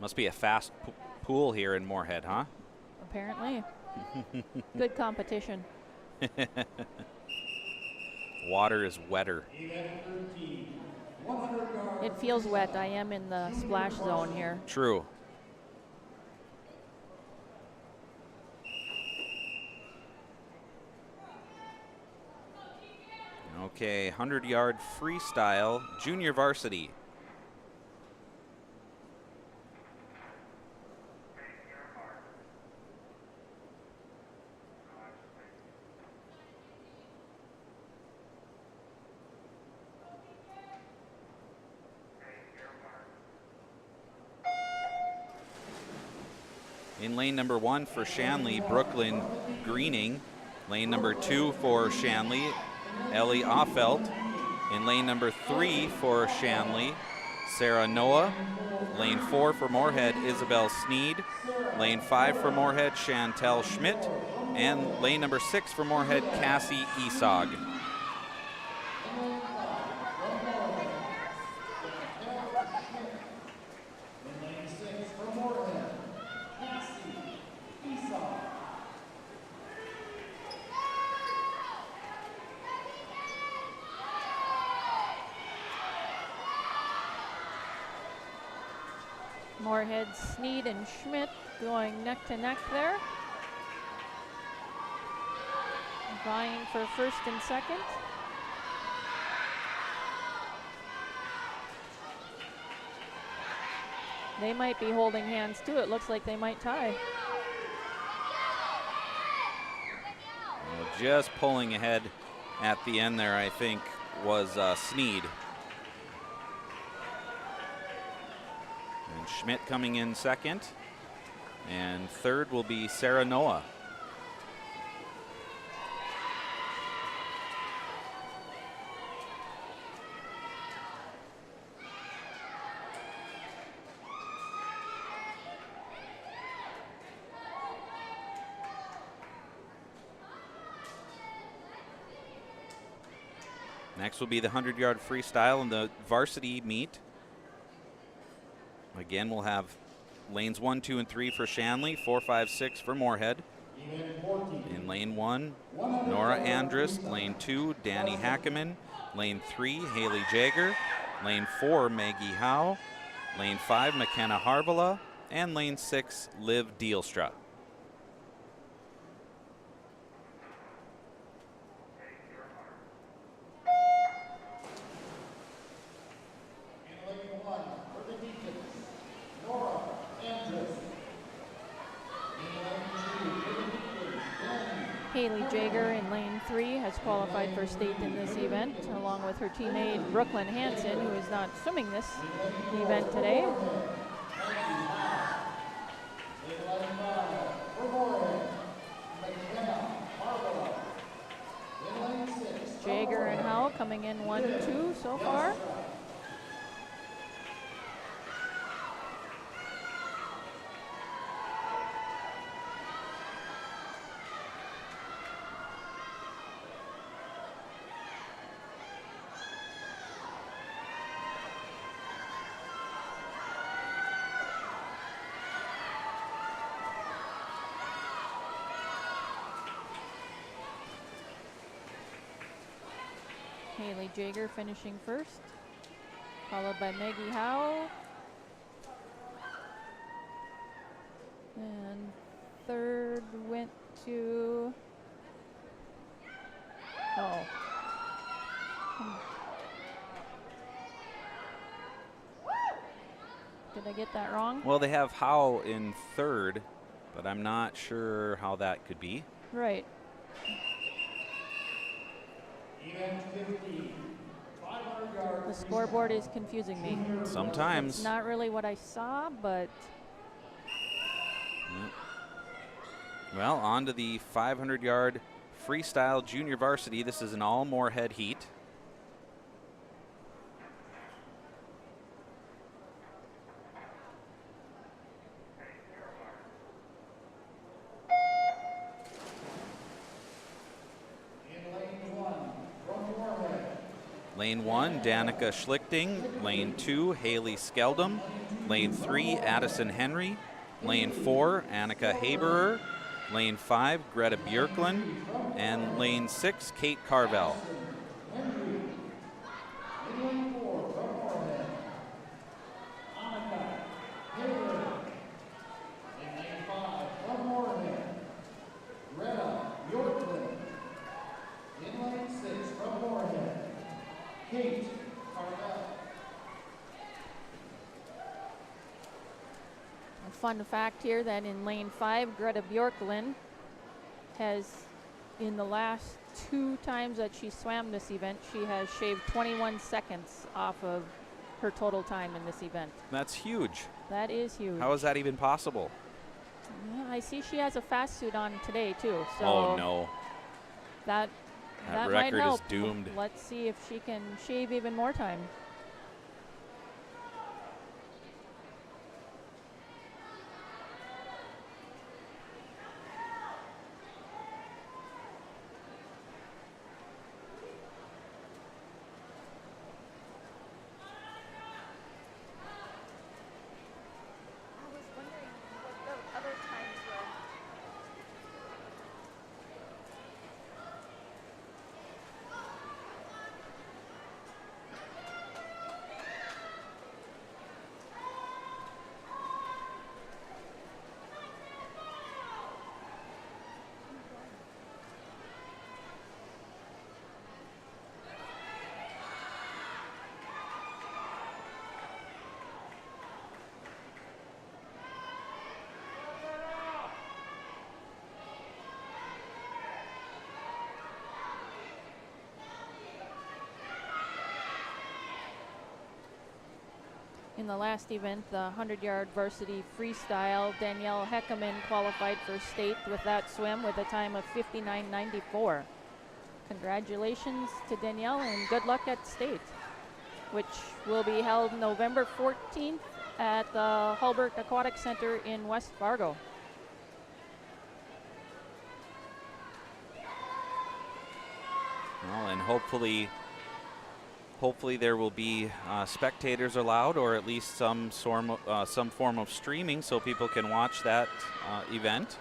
Must be a fast pool here in Moorhead, huh? Apparently. Good competition. Water is wetter. It feels wet. I am in the splash zone here. True. Okay, 100-yard freestyle, junior varsity. In lane number 1 for Shanley, Brooklyn Greening. Lane number 2 for Shanley, Ellie Offelt. In lane number 3 for Shanley, Sarah Noah. Lane 4 for Moorhead, Isabel Sneed. Lane 5 for Moorhead, Chantel Schmidt. And lane number 6 for Moorhead, Cassie Esog. Moorhead, Sneed, and Schmidt going neck to neck there. Vying for first and second. They might be holding hands too. It looks like they might tie. Well, just pulling ahead at the end there, I think, was Sneed. And Schmidt coming in second. And third will be Sarah Noah. Next will be the 100-yard freestyle in the varsity meet. Again, we'll have lanes 1, 2, and 3 for Shanley, 4, 5, 6 for Moorhead. In lane 1, Nora Andrus. Lane 2, Danny Hackeman. Lane 3, Haley Jager. Lane 4, Maggie Howe. Lane 5, McKenna Harvela. And lane 6, Liv Dielstra. Haley Jager in lane 3 has qualified for state in this event, along with her teammate Brooklyn Hansen, who is not swimming this event today. Jager and Howe coming in 1-2 so far. Haley Jager finishing first, followed by Maggie Howe. And third went to, Did I get that wrong? Well, they have Howe in third, but I'm not sure how that could be. Right. The scoreboard is confusing me. Sometimes. It's not really what I saw, but Well, on to the 500-yard freestyle junior varsity. This is an all Moorhead heat. Lane 1, Danica Schlichting. Lane 2, Haley Skeldum. Lane 3, Addison Henry. Lane 4, Annika Haberer. Lane 5, Greta Björklund. And lane 6, Kate Carvel. fun fact here that in lane 5, Greta Björklund has, in the last 2 times that she swam this event, she has shaved 21 seconds off of her total time in this event. That's huge. That is huge. How is that even possible? Yeah, I see she has a fast suit on today too. So Oh no, that that might record is help. doomed. Let's see if she can shave even more time. I was wondering what the other times were. In the last event, the 100-yard varsity freestyle, Danielle Heckerman qualified for state with that swim with a time of 59.94. Congratulations to Danielle and good luck at state, which will be held November 14th at the Hulbert Aquatic Center in West Fargo. Well, and hopefully there will be spectators allowed, or at least some form of streaming, so people can watch that event.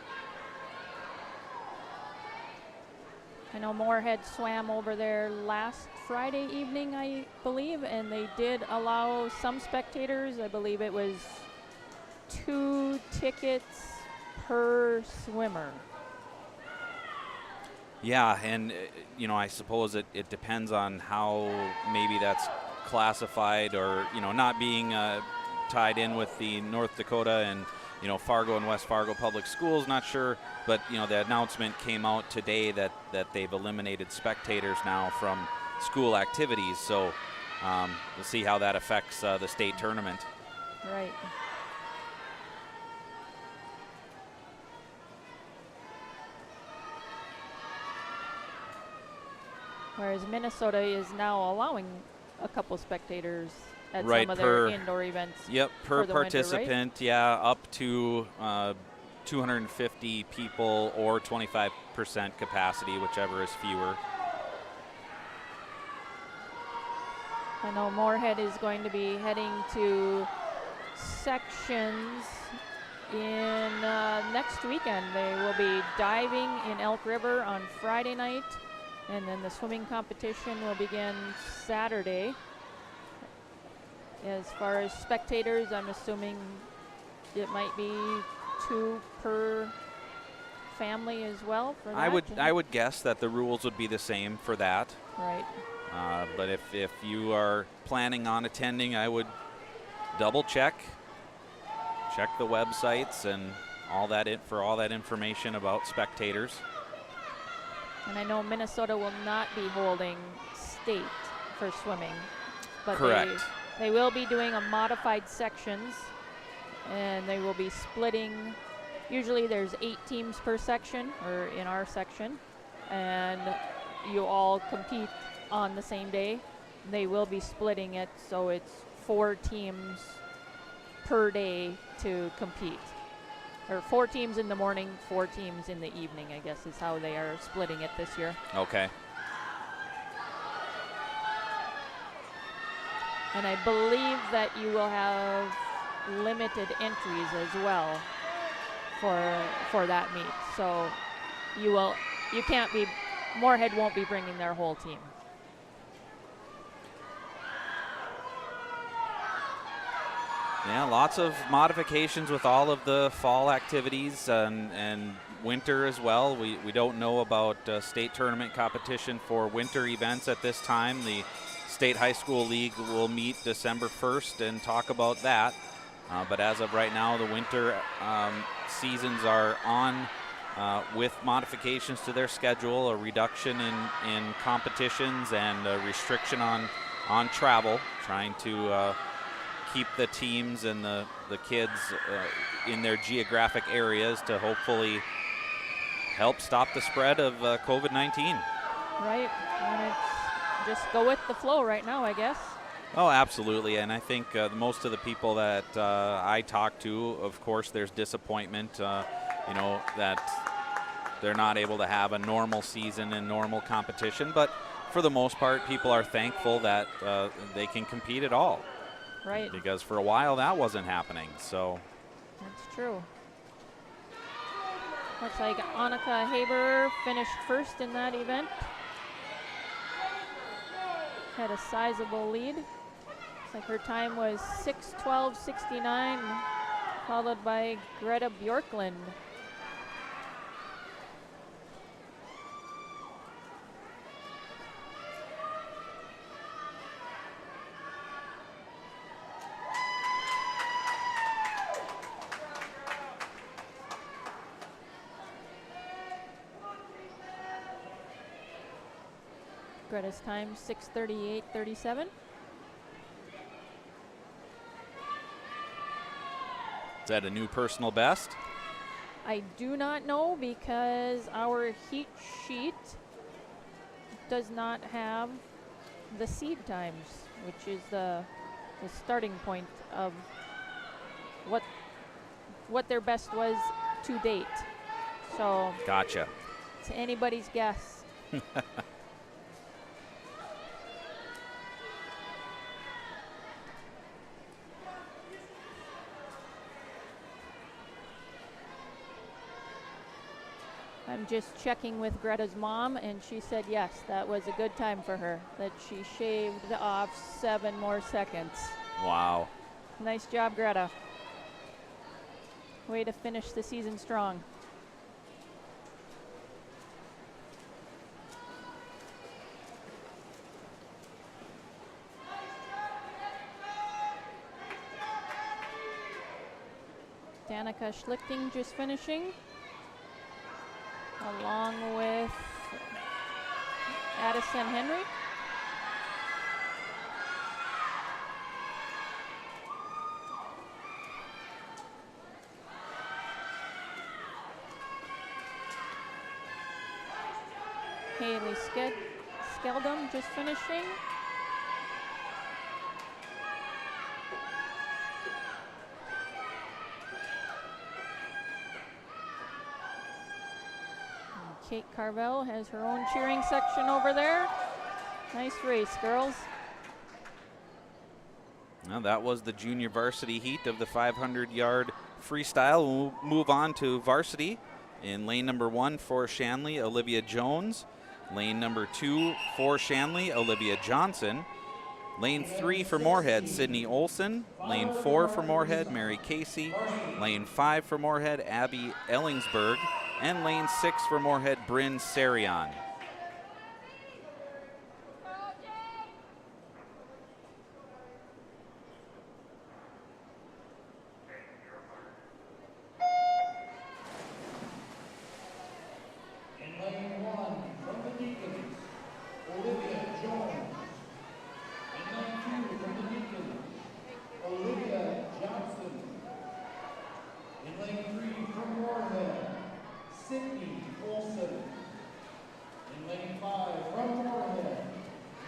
I know Moorhead swam over there last Friday evening, I believe, and they did allow some spectators. I believe it was 2 tickets per swimmer. Yeah, and I suppose it depends on how maybe that's classified, or not being tied in with the North Dakota and Fargo and West Fargo public schools. Not sure, but the announcement came out today that they've eliminated spectators now from school activities. So we'll see how that affects the state tournament. Right. Whereas Minnesota is now allowing a couple spectators at Right, some of their indoor events. Yep, per for the winter, participant, right? yeah, up to 250 people or 25% capacity, whichever is fewer. I know Moorhead is going to be heading to sections in next weekend. They will be diving in Elk River on Friday night, and then the swimming competition will begin Saturday. As far as spectators, I'm assuming it might be 2 per family as well for that. I would guess that the rules would be the same for that. Right. But if you are planning on attending, I would double check the websites and all that for all that information about spectators. And I know Minnesota will not be holding state for swimming, but Correct. They will be doing a modified sections, and they will be splitting. Usually there's 8 teams per section, or in our section, and you all compete on the same day. They will be splitting it, so it's 4 teams per day to compete. Or 4 teams in the morning, 4 teams in the evening, I guess is how they are splitting it this year. Okay. And I believe that you will have limited entries as well for that meet. So Moorhead won't be bringing their whole team. Yeah, lots of modifications with all of the fall activities and winter as well. We don't know about state tournament competition for winter events at this time. The State High School League will meet December 1st and talk about that. But as of right now, the winter seasons are on with modifications to their schedule, a reduction in competitions and a restriction on travel, trying to keep the teams and the kids in their geographic areas to hopefully help stop the spread of COVID-19. Right, and it's just go with the flow right now, I guess. Oh, absolutely, and I think most of the people that I talk to, of course, there's disappointment, that they're not able to have a normal season and normal competition, but for the most part, people are thankful that they can compete at all. Right. Because for a while that wasn't happening, so. That's true. Looks like Annika Haber finished first in that event. Had a sizable lead. Looks like her time was 6:12.69, followed by Greta Bjorklund. Greta's time 6:38.37. Is that a new personal best? I do not know because our heat sheet does not have the seed times, which is the starting point of what their best was to date. So Gotcha. it's anybody's guess. I'm just checking with Greta's mom, and she said yes, that was a good time for her, that she shaved off 7 more seconds. Wow. Nice job, Greta. Way to finish the season strong. Danica Schlichting just finishing, along with Addison Henry. Haley Skeldum just finishing. Kate Carvel has her own cheering section over there. Nice race, girls. Well, that was the junior varsity heat of the 500-yard freestyle. We'll move on to varsity. In lane number 1 for Shanley, Olivia Jones. Lane number 2 for Shanley, Olivia Johnson. Lane 3 for Moorhead, Sydney Olson. Lane 4 for Moorhead, Mary Casey. Lane 5 for Moorhead, Abby Ellingsberg. And lane 6 for Moorhead, Bryn Sarion. In lane 1 from the Deacons, Olivia Jones. In lane 2 from the Deacons, Olivia Johnson. In lane 3 from Moorhead, Sydney Olson. In lane 5 from Moorhead,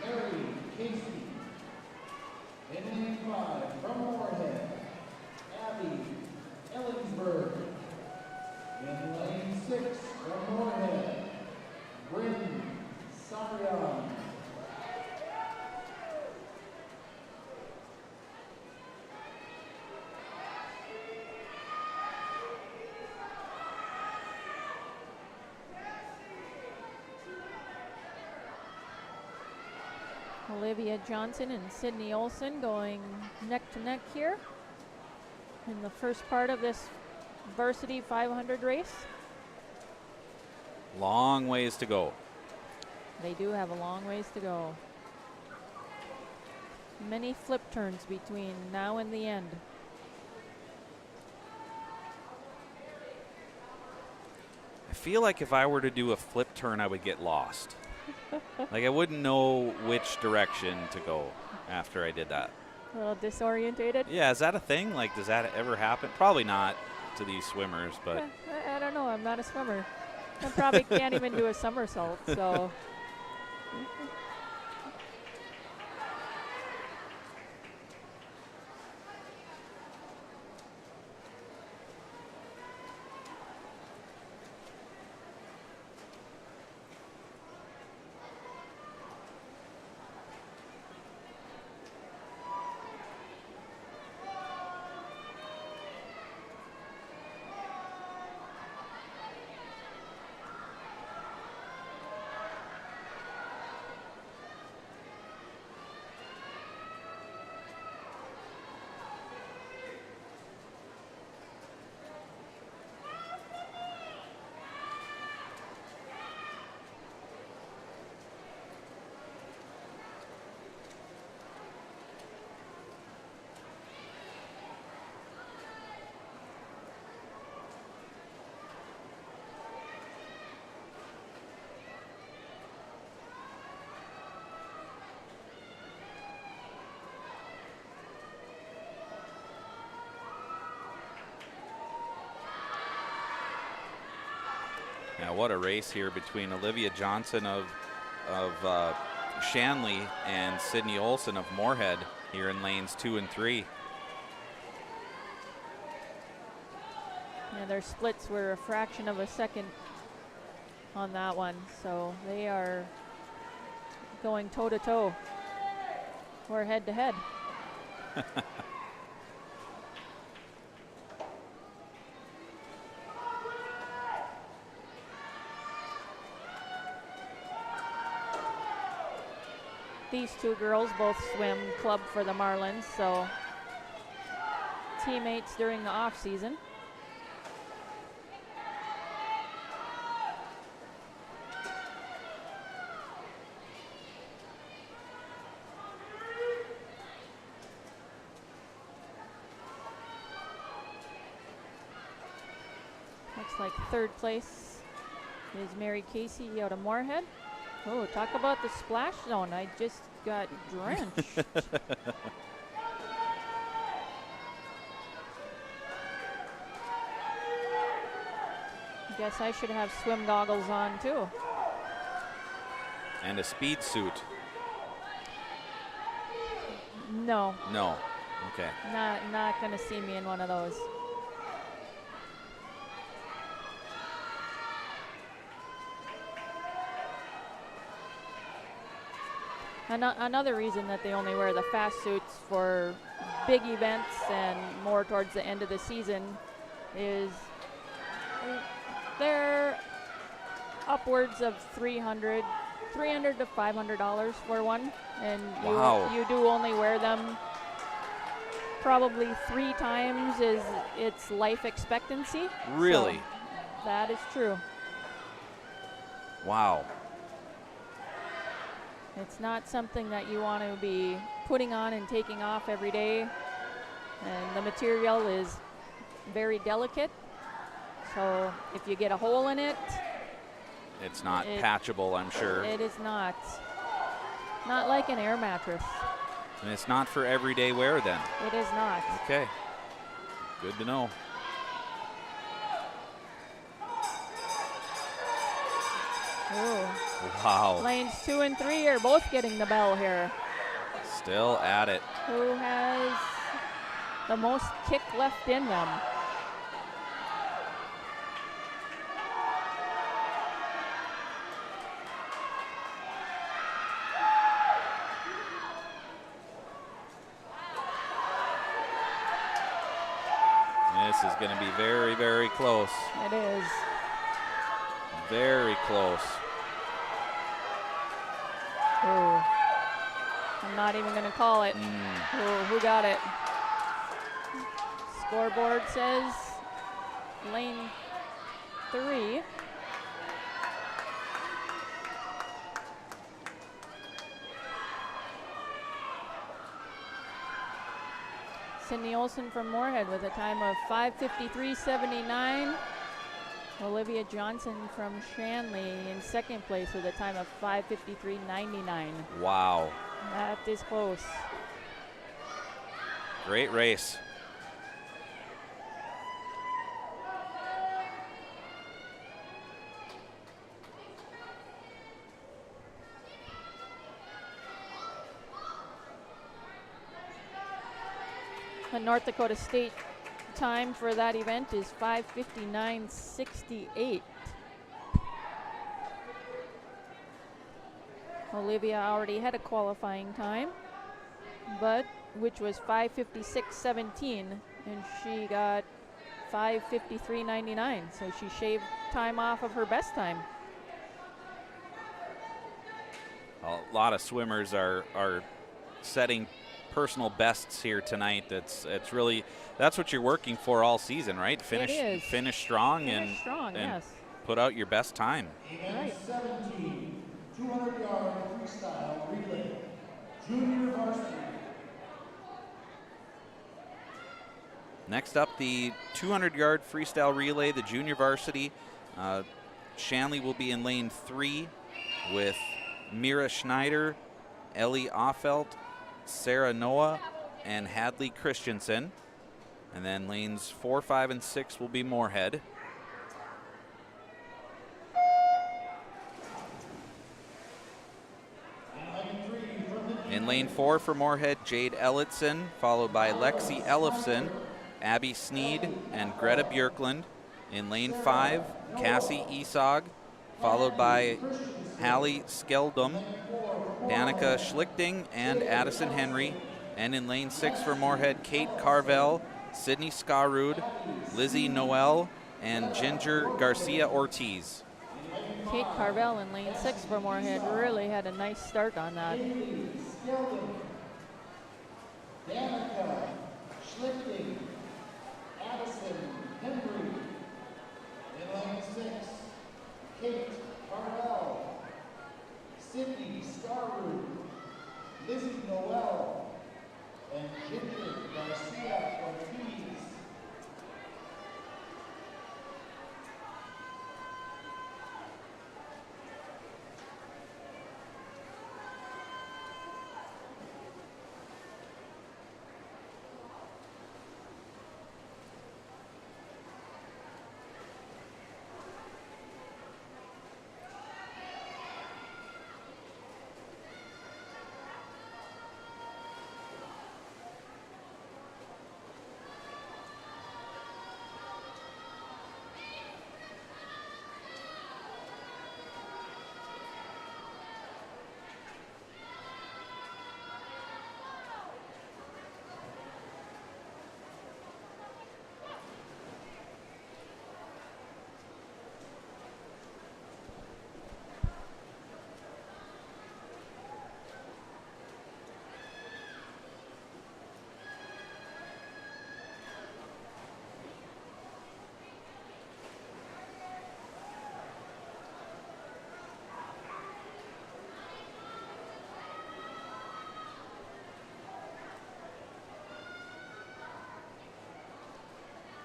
Mary Casey. In lane 5 from Moorhead, Abby Ellingsberg. In lane 6 from Moorhead, Bryn Sarion. Olivia Johnson and Sydney Olson going neck to neck here in the first part of this varsity 500 race. Long ways to go. They do have a long ways to go. Many flip turns between now and the end. I feel like if I were to do a flip turn, I would get lost. Like I wouldn't know which direction to go after I did that. A little disorientated. Yeah, is that a thing? Like, does that ever happen? Probably not to these swimmers, but I don't know. I'm not a swimmer. I probably can't even do a somersault. So. yeah, what a race here between Olivia Johnson of Shanley and Sydney Olson of Moorhead here in lanes 2 and 3. Yeah, their splits were a fraction of a second on that one, so they are going toe to toe or head to head. These two girls both swim club for the Marlins, so teammates during the off season. Looks like third place is Mary Casey out of Moorhead. Oh, talk about the splash zone. I just got drenched. Guess I should have swim goggles on too. And a speed suit. No, No. Okay. not gonna see me in one of those. Another reason that they only wear the fast suits for big events and more towards the end of the season is they're upwards of $300 to $500 for one, and Wow. you do only wear them probably 3 times is its life expectancy. Really? So that is true. Wow. It's not something that you want to be putting on and taking off every day. And the material is very delicate. So if you get a hole in it, It's not patchable, I'm sure. it is not. Not like an air mattress. And it's not for everyday wear then. It is not. Okay. Good to know. Ooh. Wow. Lanes 2 and 3 are both getting the bell here. Still at it. Who has the most kick left in them? This is going to be very, very close. It is. Very close. Ooh. I'm not even going to call it. Ooh, who got it? Scoreboard says lane 3. Sydney Olson from Moorhead with a time of 5:53.79. Olivia Johnson from Shanley in second place with a time of 5:53.99. Wow. That is close. Great race. The North Dakota State time for that event is 5:59.68. Olivia already had a qualifying time, but which was 5:56.17, and she got 5:53.99, so she shaved time off of her best time. A lot of swimmers are setting personal bests here tonight. It's really, that's what you're working for all season, right? Finish strong, Finish strong, and yes. put out your best time. Event 17, 200-yard freestyle relay, junior varsity. Next up, the 200-yard freestyle relay, the junior varsity. Shanley will be in lane 3 with Mira Schneider, Ellie Offelt, Sarah Noah, and Hadley Christensen. And then lanes 4, 5, and 6 will be Moorhead. In lane 4 for Moorhead, Jade Ellitson, followed by Lexi Ellefson, Abby Sneed, and Greta Björklund. In lane 5, Cassie Esog, followed by Hallie Skeldum, Danica Schlichting, and Addison Henry. And in lane 6 for Moorhead, Kate Carvel, Sydney Scarud, Lizzie Noel, and Ginger Garcia Ortiz. Kate Carvel in lane 6 for Moorhead really had a nice start on that. Danica Schlichting, Addison Henry. In lane 6, Kate Carvel, Sydney Scarwood, Lizzie Noel, and Ginger Garcia Ortiz.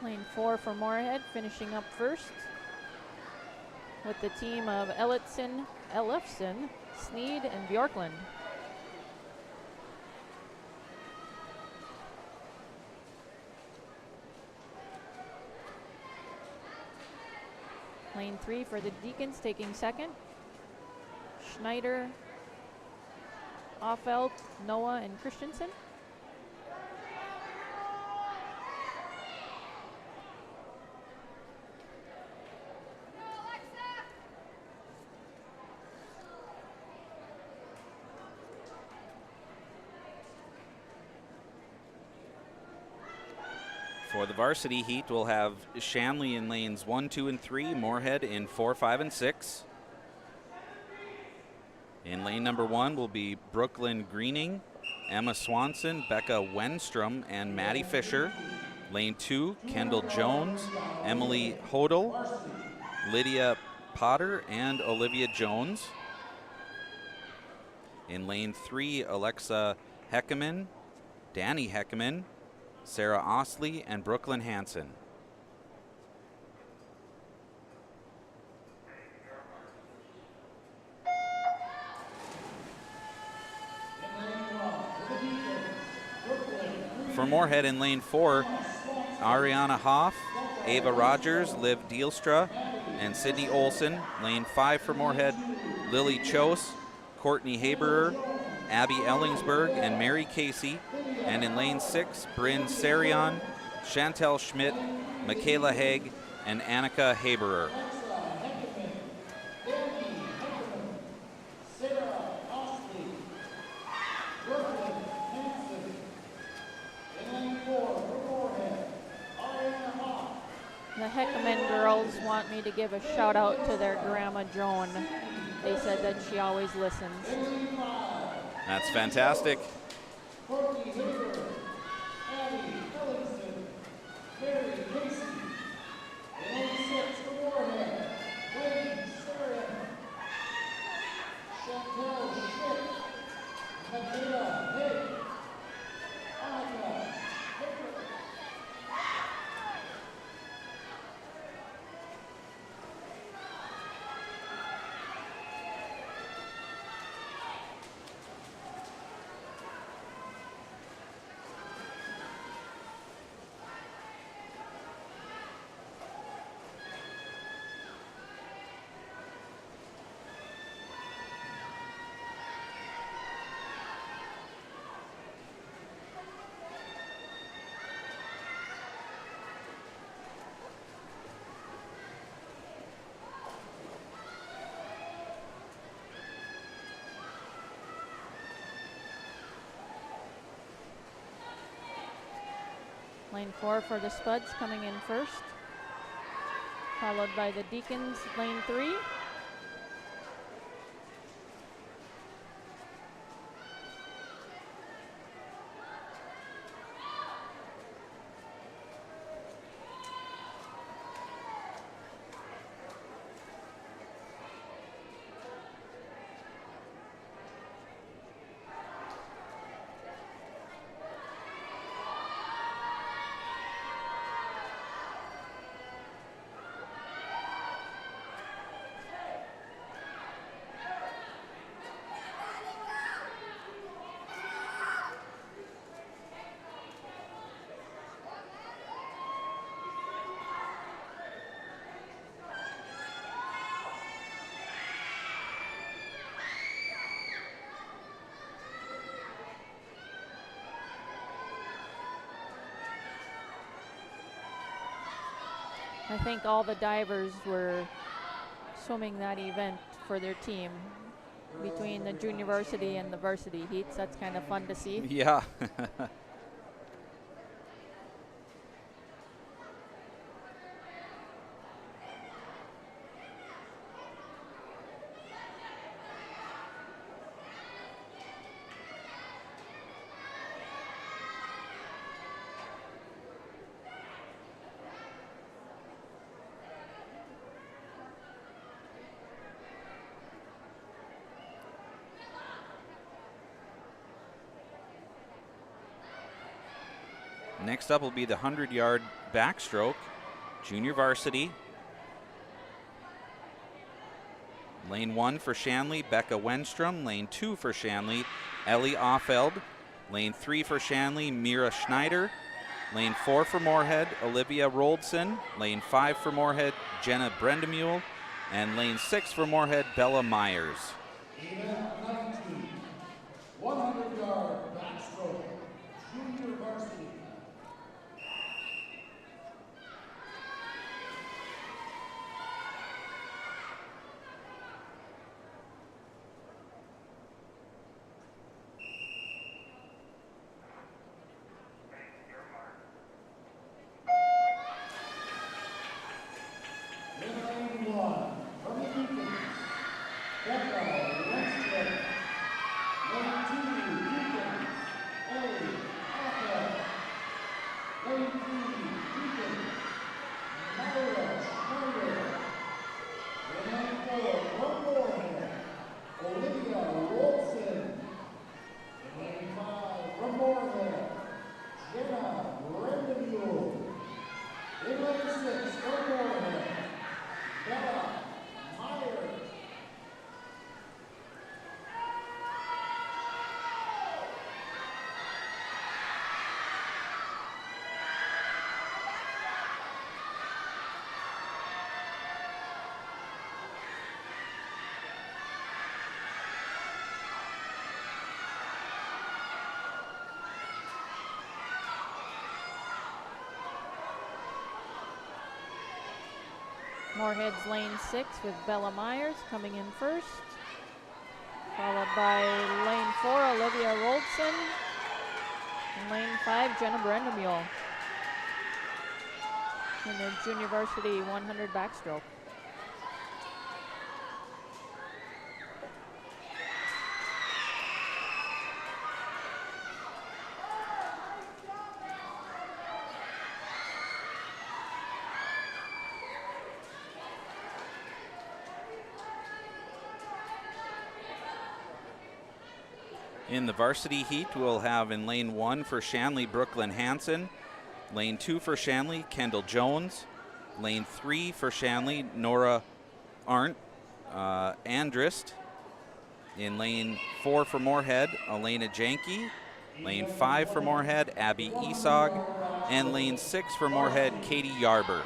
Lane 4 for Moorhead, finishing up first with the team of Ellefson, Sneed, and Bjorklund. Lane 3 for the Deacons, taking second. Schneider, Offelt, Noah, and Christensen. For the varsity heat, we'll have Shanley in lanes 1, 2, and 3, Moorhead in 4, 5, and 6. In lane number 1 will be Brooklyn Greening, Emma Swanson, Becca Wenstrom, and Maddie Fisher. Lane 2, Kendall Jones, Emily Hodel, Lydia Potter, and Olivia Jones. In lane 3, Alexa Heckeman, Danny Heckeman, Sarah Osley, and Brooklyn Hansen. For Moorhead in lane 4, Ariana Hoff, Ava Rogers, Liv Dielstra, and Sydney Olson. Lane 5 for Moorhead, Lily Chose, Courtney Haberer, Abby Ellingsberg, and Mary Casey. And in lane 6, Bryn Sarion, Chantel Schmidt, Michaela Haig, and Annika Haberer. The Heckman girls want me to give a shout out to their grandma Joan. They said that she always listens. That's fantastic. Lane 4 for the Spuds coming in first, followed by the Deacons, lane 3. I think all the divers were swimming that event for their team between the junior varsity and the varsity heats. That's kind of fun to see. Yeah. Next up will be the 100-yard backstroke, junior varsity. Lane 1 for Shanley, Becca Wenstrom. Lane 2 for Shanley, Ellie Offeld. Lane 3 for Shanley, Mira Schneider. Lane 4 for Moorhead, Olivia Roldson. Lane 5 for Moorhead, Jenna Brendamule. And lane 6 for Moorhead, Bella Myers. Event 19, 100-yard backstroke, junior varsity. In lane 1, from the Deacons, Becca Wenstrom. Moorhead's lane 6 with Bella Myers coming in first, followed by lane 4, Olivia Roldson, and lane 5, Jenna Brendamule in the junior varsity 100 backstroke. In the varsity heat, we'll have in lane 1 for Shanley, Brooklyn Hansen. Lane 2 for Shanley, Kendall Jones. Lane 3 for Shanley, Nora Arndt, Andrist. In lane 4 for Moorhead, Elena Janke. Lane 5 for Moorhead, Abby Esog. And lane 6 for Moorhead, Katie Yarber.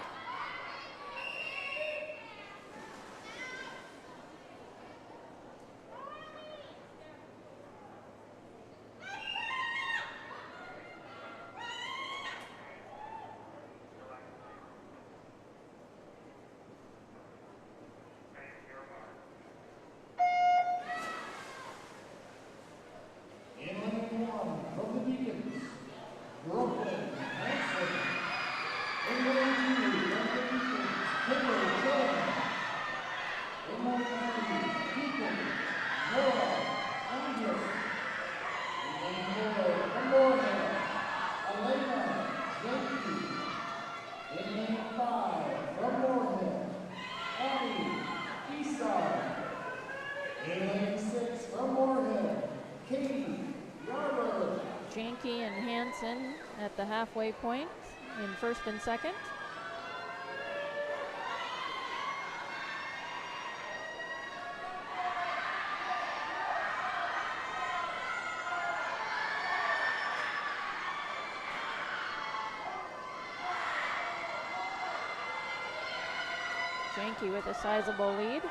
Janke and Hansen at the halfway point in first and second. Janke with a sizable lead.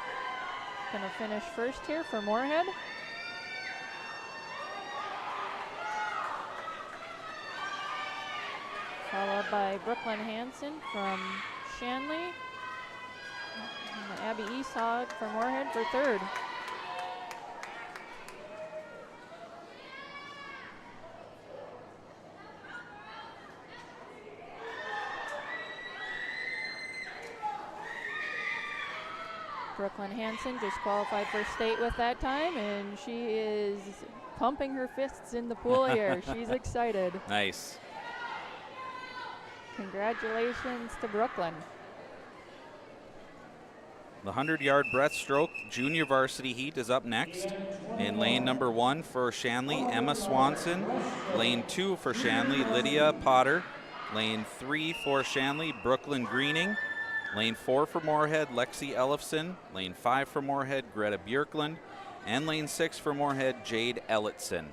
Gonna finish first here for Moorhead. Followed by Brooklyn Hansen from Shanley. And Abby Esog for Moorhead for third. Brooklyn Hansen just qualified for state with that time, and she is pumping her fists in the pool here. She's excited. Nice. Congratulations to Brooklyn. The 100-yard breaststroke junior varsity heat is up next. In lane number 1 for Shanley, Emma Swanson. Lane 2 for Shanley, Lydia Potter. Lane 3 for Shanley, Brooklyn Greening. Lane 4 for Moorhead, Lexi Ellefson. Lane 5 for Moorhead, Greta Björklund. And lane 6 for Moorhead, Jade Ellitson.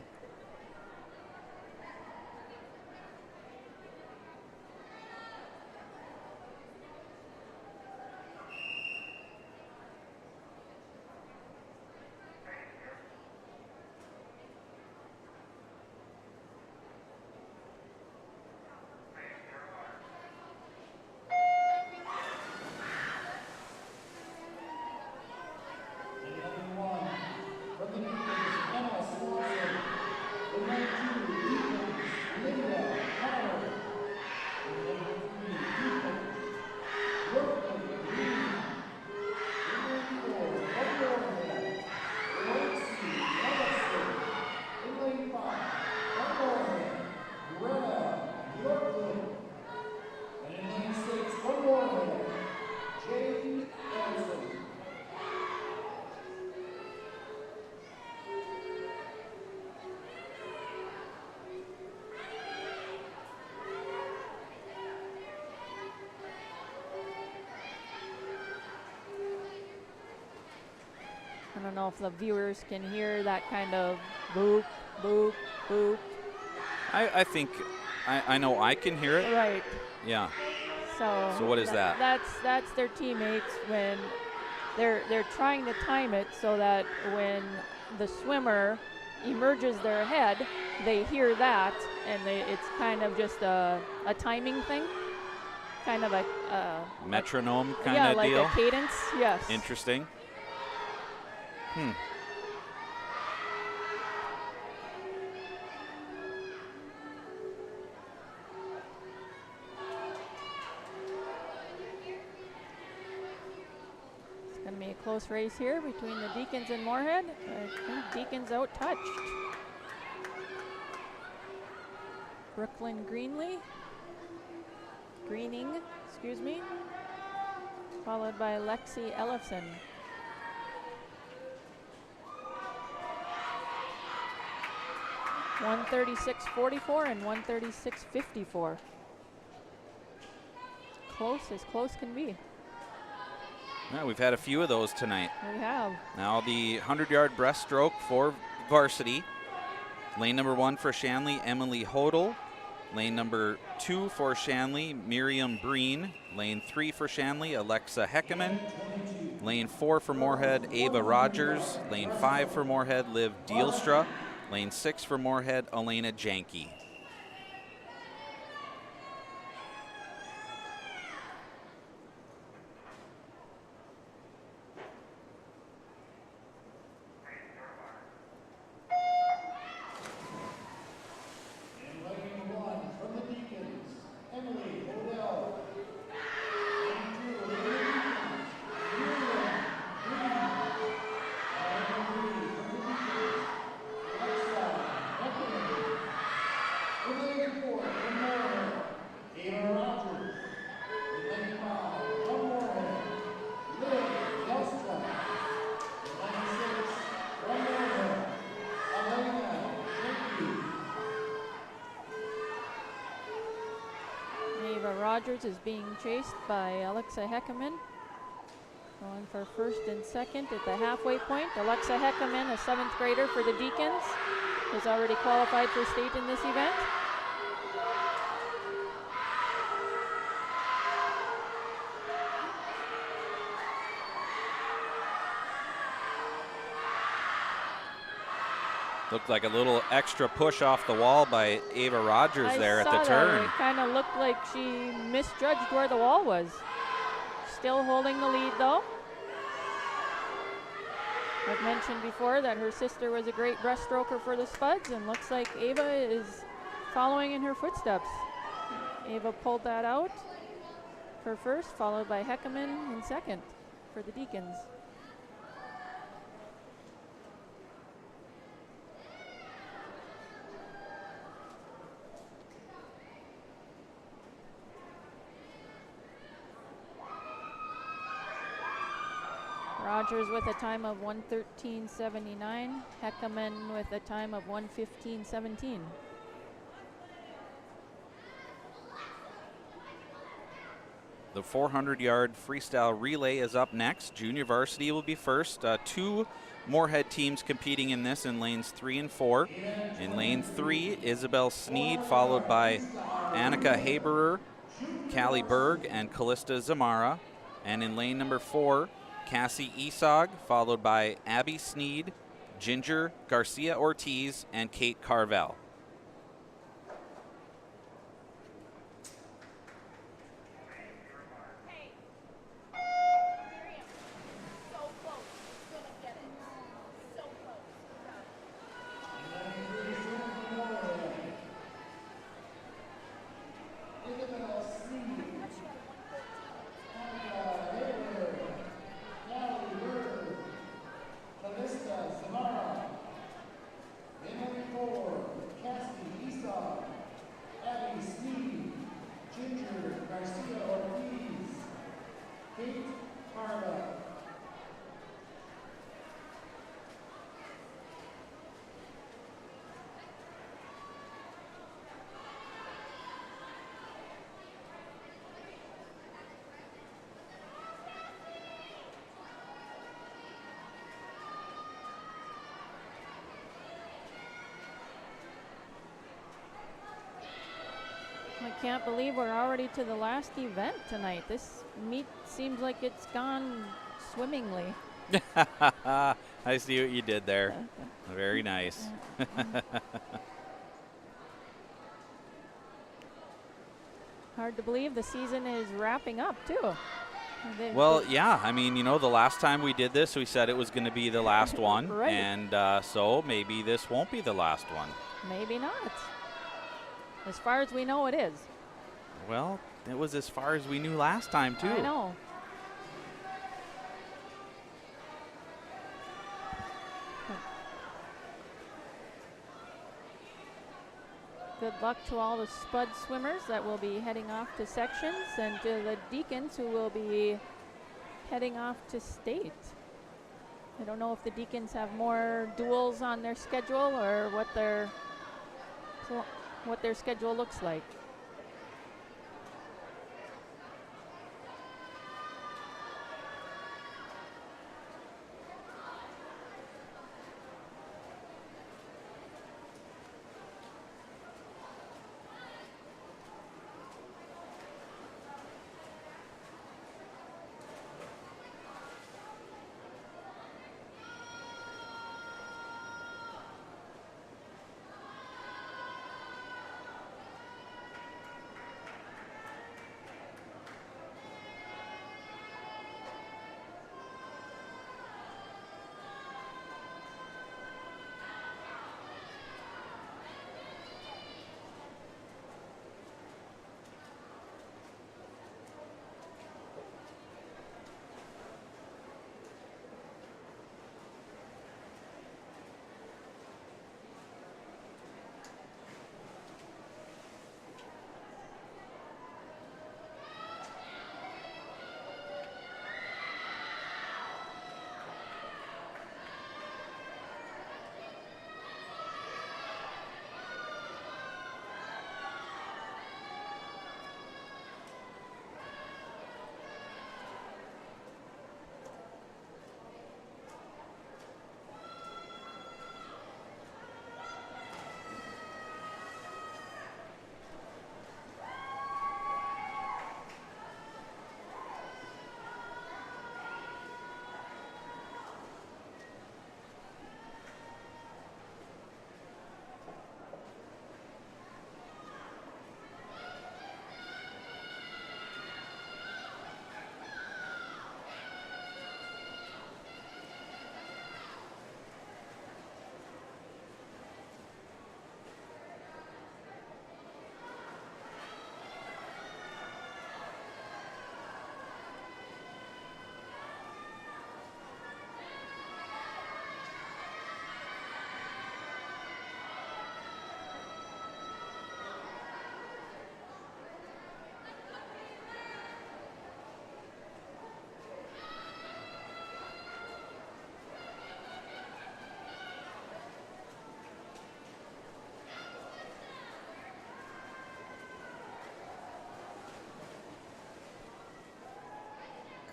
I don't know if the viewers can hear that kind of boop, boop, boop. I think, I know I can hear it. Right. Yeah. So what is that? That's their teammates when they're trying to time it so that when the swimmer emerges their head, they hear that, and it's kind of just a timing thing. kind of a metronome kind yeah, of like deal. a cadence. Yes. Interesting. It's going to be a close race here between the Deacons and Moorhead. I think Deacons out-touched. Brooklyn Greening, excuse me, followed by Lexi Ellison. (136.44) and 136.54. Close as close can be. Yeah, we've had a few of those tonight. We have. Now the 100-yard breaststroke for varsity. Lane number 1 for Shanley, Emily Hodel. Lane number 2 for Shanley, Miriam Breen. Lane 3 for Shanley, Alexa Heckeman. Lane 4 for Moorhead, Ava Rogers. Lane 5 for Moorhead, Liv Dielstra. Lane 6 for Moorhead, Elena Janke. Rogers is being chased by Alexa Heckeman. Going for first and second at the halfway point. Alexa Heckeman, a 7th grader for the Deacons, has already qualified for state in this event. Looked like a little extra push off the wall by Ava Rogers there at the turn. It kind of looked like she misjudged where the wall was. Still holding the lead though. I've mentioned before that her sister was a great breaststroker for the Spuds, and looks like Ava is following in her footsteps. Ava pulled that out for first, followed by Heckeman in second for the Deacons. Rogers with a time of 1:13.79. Heckeman with a time of 1:15.17. The 400-yard freestyle relay is up next. Junior varsity will be first. 2 Moorhead teams competing in this in lanes 3 and 4. In lane 3, Isabel Sneed, followed by Annika Haberer, Callie Berg, and Callista Zamara. And in lane number 4, Cassie Esog, followed by Abby Sneed, Ginger Garcia Ortiz, and Kate Carvel. I can't believe we're already to the last event tonight. This meet seems like it's gone swimmingly. I see what you did there. Very nice. Hard to believe the season is wrapping up, too. Well, yeah. I mean, you know, the last time we did this, we said it was going to be the last one. Right. And so maybe this won't be the last one. Maybe not. As far as we know, it is. Well, it was as far as we knew last time, too. I know. Good luck to all the spud swimmers that will be heading off to sections, and to the Deacons who will be heading off to state. I don't know if the Deacons have more duels on their schedule or what their schedule looks like.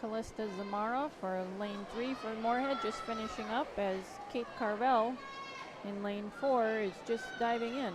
Callista Zamara for lane 3 for Moorhead, just finishing up, as Kate Carvel in lane 4 is just diving in.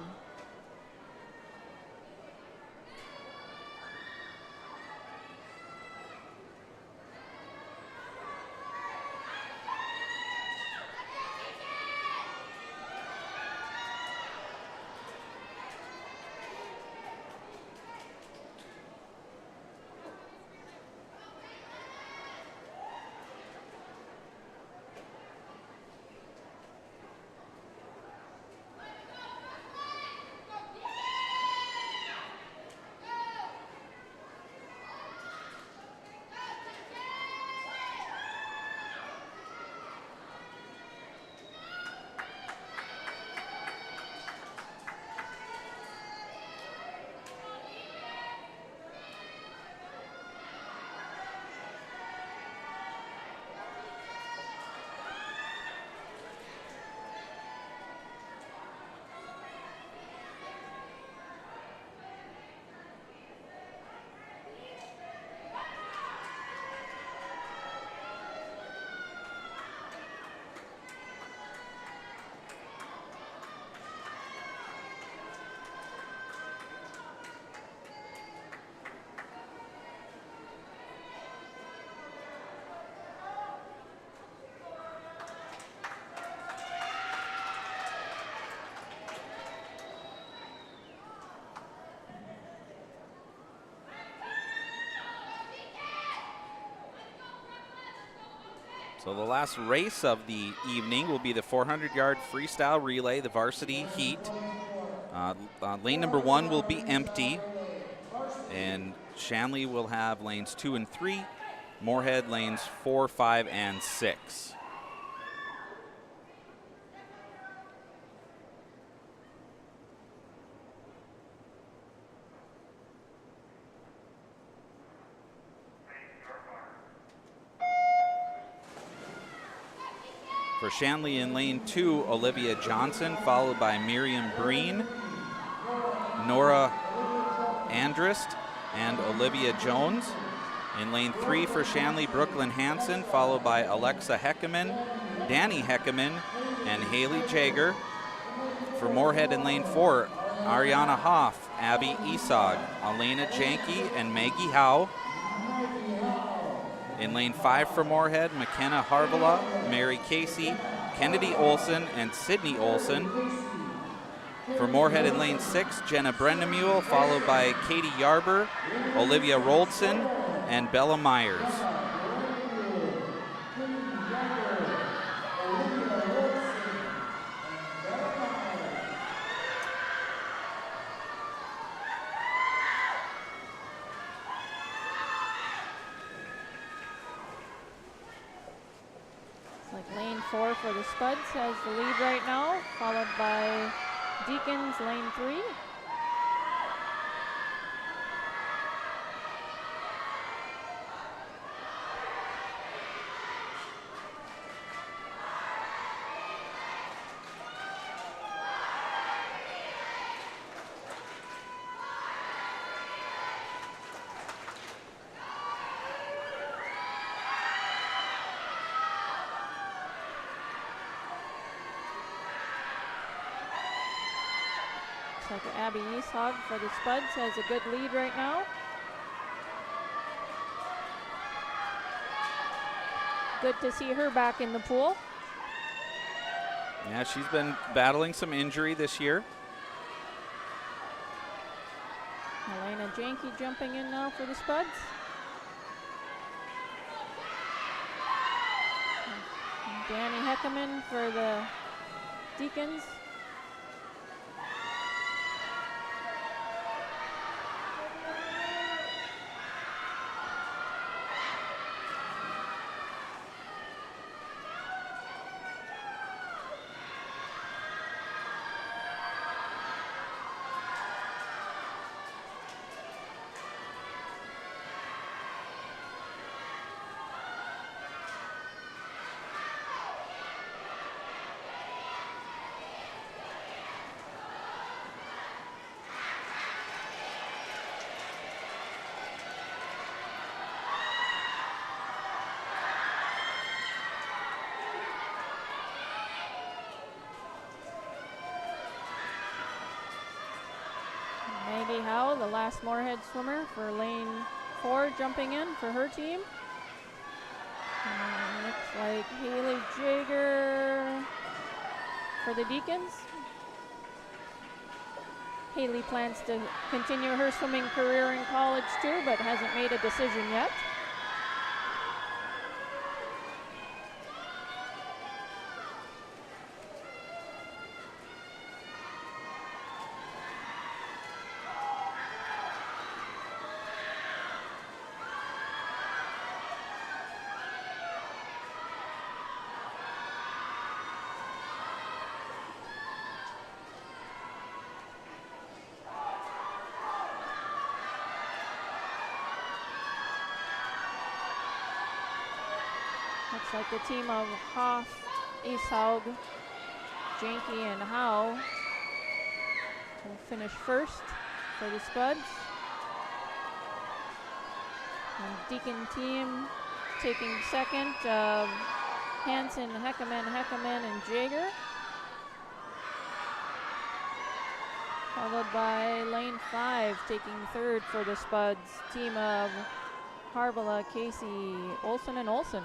So the last race of the evening will be the 400-yard freestyle relay, the varsity heat. Lane number 1 will be empty, and Shanley will have lanes 2 and 3, Moorhead lanes 4, 5, and 6. For Shanley in lane 2, Olivia Johnson, followed by Miriam Breen, Nora Andrist, and Olivia Jones. In lane 3 for Shanley, Brooklyn Hansen, followed by Alexa Heckeman, Danny Heckeman, and Haley Jager. For Moorhead in lane 4, Ariana Hoff, Abby Isog, Elena Janke, and Maggie Howe. In lane 5 for Moorhead, McKenna Harvela, Mary Casey, Kennedy Olson, and Sydney Olson. For Moorhead in lane 6, Jenna Brendamule, followed by Katie Yarber, Olivia Roldson, and Bella Myers. Lane 4 for the Spuds has the lead right now, followed by Deacons, lane 3. Looks like Abby Eashog for the Spuds has a good lead right now. Good to see her back in the pool. Yeah, she's been battling some injury this year. Elena Janke jumping in now for the Spuds. And Danny Heckeman for the Deacons. Maggie Howe, the last Moorhead swimmer for lane 4, jumping in for her team. And looks like Haley Jager for the Deacons. Haley plans to continue her swimming career in college too, but hasn't made a decision yet. Looks like the team of Hoff, Easthaug, Janke, and Howe will finish first for the Spuds. And Deacon team taking second of Hansen, Heckeman, and Jager. Followed by lane 5 taking third for the Spuds, team of Harvela, Casey, Olson, and Olson.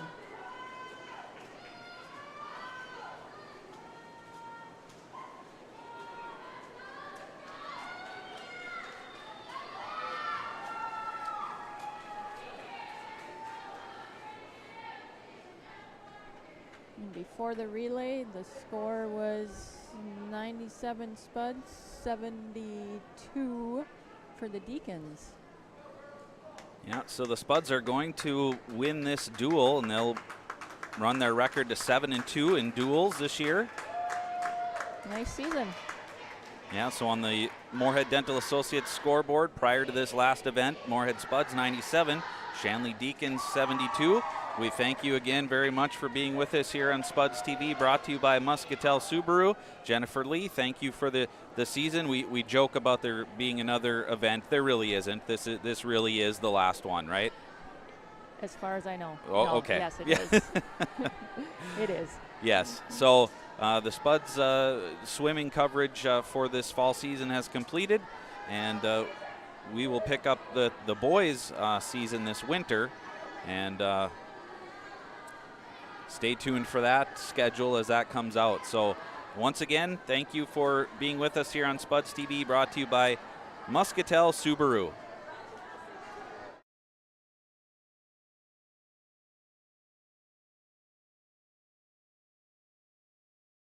before the relay, the score was 97 Spuds, 72 for the Deacons. Yeah, so the Spuds are going to win this duel, and they'll run their record to 7-2 in duels this year. Nice season. Yeah, so on the Moorhead Dental Associates scoreboard prior to this last event, Moorhead Spuds 97, Shanley Deacons 72. We thank you again very much for being with us here on Spuds TV, brought to you by Muscatel Subaru. Jennifer Lee, thank you for the season. We joke about there being another event. There really isn't. This really is the last one, right? As far as I know. Oh, No, okay. Yes, it Yeah. is. It is. Yes. So the Spuds swimming coverage for this fall season has completed, and we will pick up the boys season this winter, and stay tuned for that schedule as that comes out. So once again, thank you for being with us here on Spuds TV, brought to you by Muscatel Subaru.